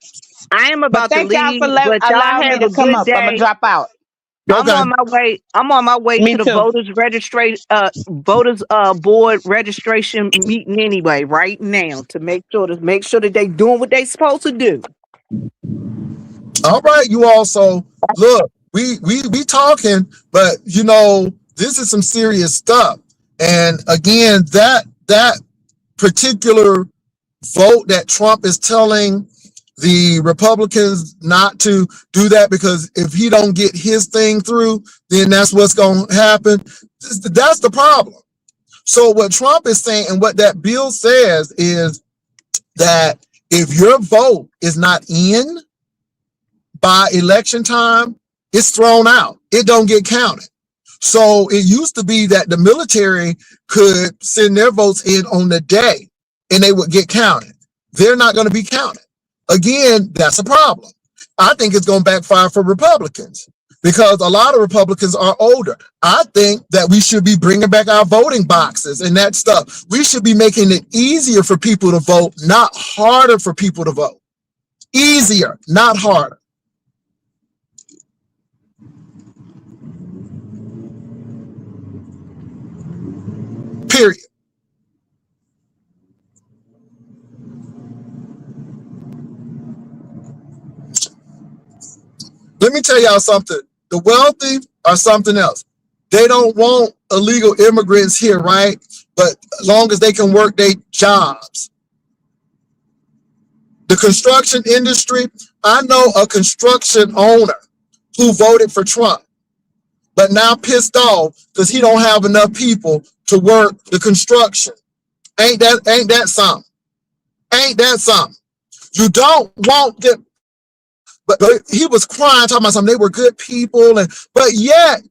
I am But about to thank y'all for leave, but y'all allowing me have to a come good up. I'm gonna day. drop out. I'm Okay. on my way. I'm on my way Me to the too. voters board registration meeting anyway, right now, to make sure that they doing what they supposed to do. All right, you all. So look, we talking, but this is some serious stuff. And again, that particular vote that Trump is telling the Republicans not to do that because if he don't get his thing through, then that's what's going to happen. That's the problem. So what Trump is saying and what that bill says is that if your vote is not in by election time, it's thrown out. It don't get counted. So it used to be that the military could send their votes in on the day and they would get counted. They're not going to be counted. Again, that's a problem. I think it's going to backfire for Republicans because a lot of Republicans are older. I think that we should be bringing back our voting boxes and that stuff. We should be making it easier for people to vote, not harder for people to vote. Easier, not harder. period. Let me tell y'all something. The wealthy are something else. They don't want illegal immigrants here, right? But as long as they can work their jobs. The construction industry, I know a construction owner who voted for Trump, but now pissed off because he don't have enough people to work the construction. Ain't that something? Ain't that something? You don't want them, but he was crying, talking about something. They were good people, but yet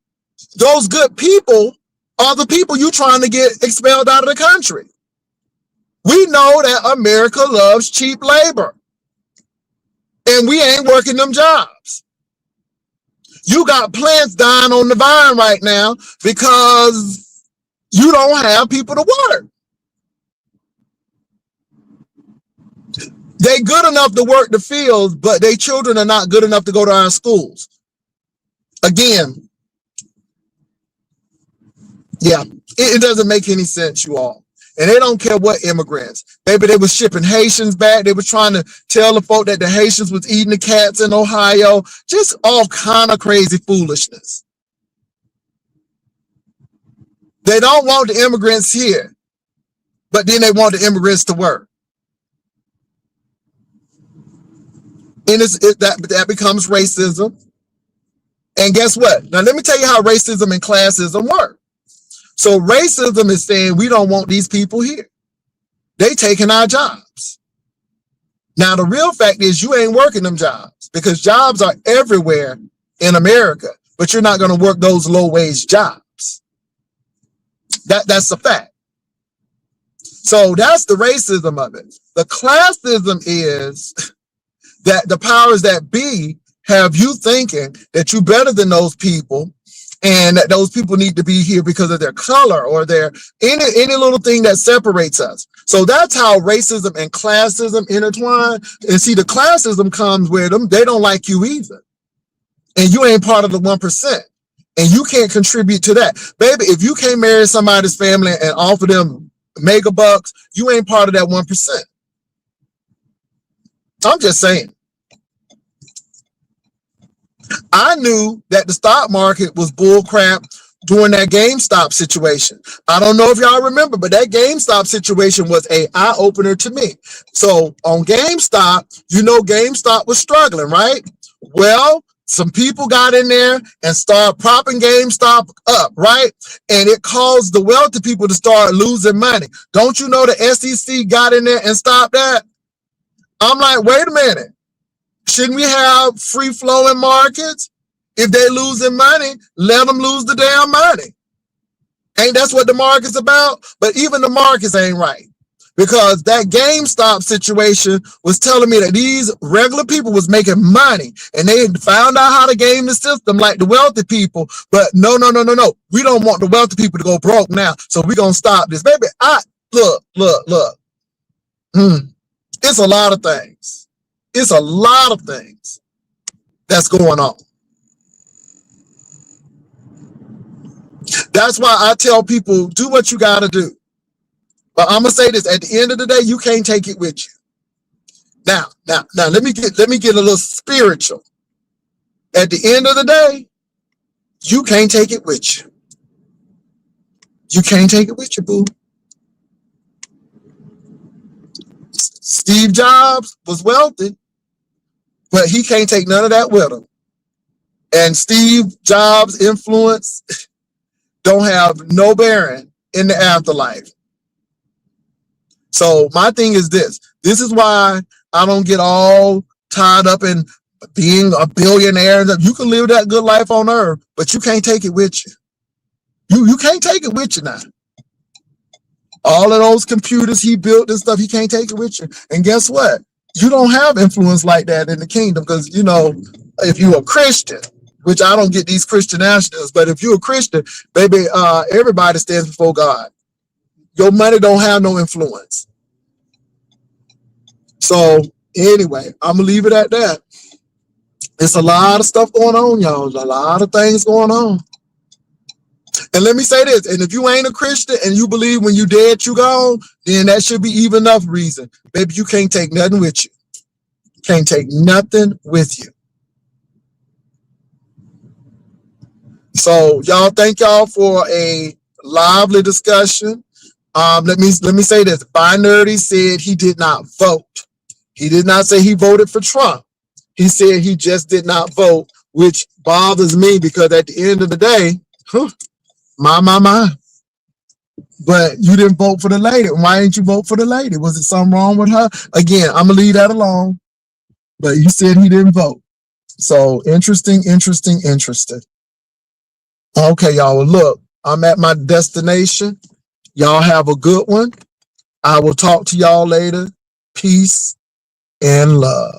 those good people are the people you trying to get expelled out of the country. We know that America loves cheap labor, and we ain't working them jobs. You got plants dying on the vine right now because you don't have people to work. They good enough to work the fields, but their children are not good enough to go to our schools. Again, yeah, it doesn't make any sense, you all. And they don't care what immigrants. Maybe they were shipping Haitians back. They were trying to tell the folk that the Haitians was eating the cats in Ohio. Just all kind of crazy foolishness. They don't want the immigrants here, but then they want the immigrants to work. And that becomes racism. And guess what? Now, let me tell you how racism and classism work. So racism is saying we don't want these people here. They taking our jobs. Now, the real fact is you ain't working them jobs because jobs are everywhere in America, but you're not going to work those low-wage jobs. That's a fact. So that's the racism of it. The classism is that the powers that be have you thinking that you're better than those people and that those people need to be here because of their color or their any little thing that separates us. So that's how racism and classism intertwine. And see, the classism comes where they don't like you either. And you ain't part of the 1%. And you can't contribute to that. Baby, if you can't marry somebody's family and offer them mega bucks, you ain't part of that 1%. I'm just saying. I knew that the stock market was bull crap during that GameStop situation. I don't know if y'all remember, but that GameStop situation was an eye-opener to me. So on GameStop, you know GameStop was struggling, right? Well, some people got in there and started propping GameStop up, right? And it caused the wealthy people to start losing money. Don't you know the SEC got in there and stopped that? I'm like, wait a minute. Shouldn't we have free-flowing markets? If they losing money, let them lose the damn money. Ain't that's what the market's about? But even the markets ain't right. Because that GameStop situation was telling me that these regular people was making money and they found out how to game the system like the wealthy people. But no. We don't want the wealthy people to go broke now. So we're going to stop this. Baby, look. It's a lot of things. It's a lot of things that's going on. That's why I tell people, do what you got to do. But I'm gonna say this: at the end of the day, you can't take it with you. Now, let me get a little spiritual. At the end of the day, you can't take it with you. You can't take it with you, boo. Steve Jobs was wealthy, but he can't take none of that with him. And Steve Jobs' influence don't have no bearing in the afterlife. So my thing is this. This is why I don't get all tied up in being a billionaire. You can live that good life on earth, but you can't take it with you. You can't take it with you now. All of those computers he built and stuff, he can't take it with you. And guess what? You don't have influence like that in the kingdom because, you know, if you're a Christian, which I don't get these Christian nationals, but if you're a Christian, baby, everybody stands before God. Your money don't have no influence. So anyway, I'm gonna leave it at that. It's a lot of stuff going on, y'all. There's a lot of things going on. And let me say this, and if you ain't a Christian and you believe when you dead, you gone, then that should be even enough reason. Baby, you can't take nothing with you. Can't take nothing with you. So y'all, thank y'all for a lively discussion. Let me say this. Binary said he did not vote. He did not say he voted for Trump. He said he just did not vote, which bothers me because at the end of the day, my. But you didn't vote for the lady. Why didn't you vote for the lady? Was it something wrong with her? Again, I'm gonna leave that alone. But you said he didn't vote. So interesting. Okay, y'all. Well, look, I'm at my destination. Y'all have a good one. I will talk to y'all later. Peace and love.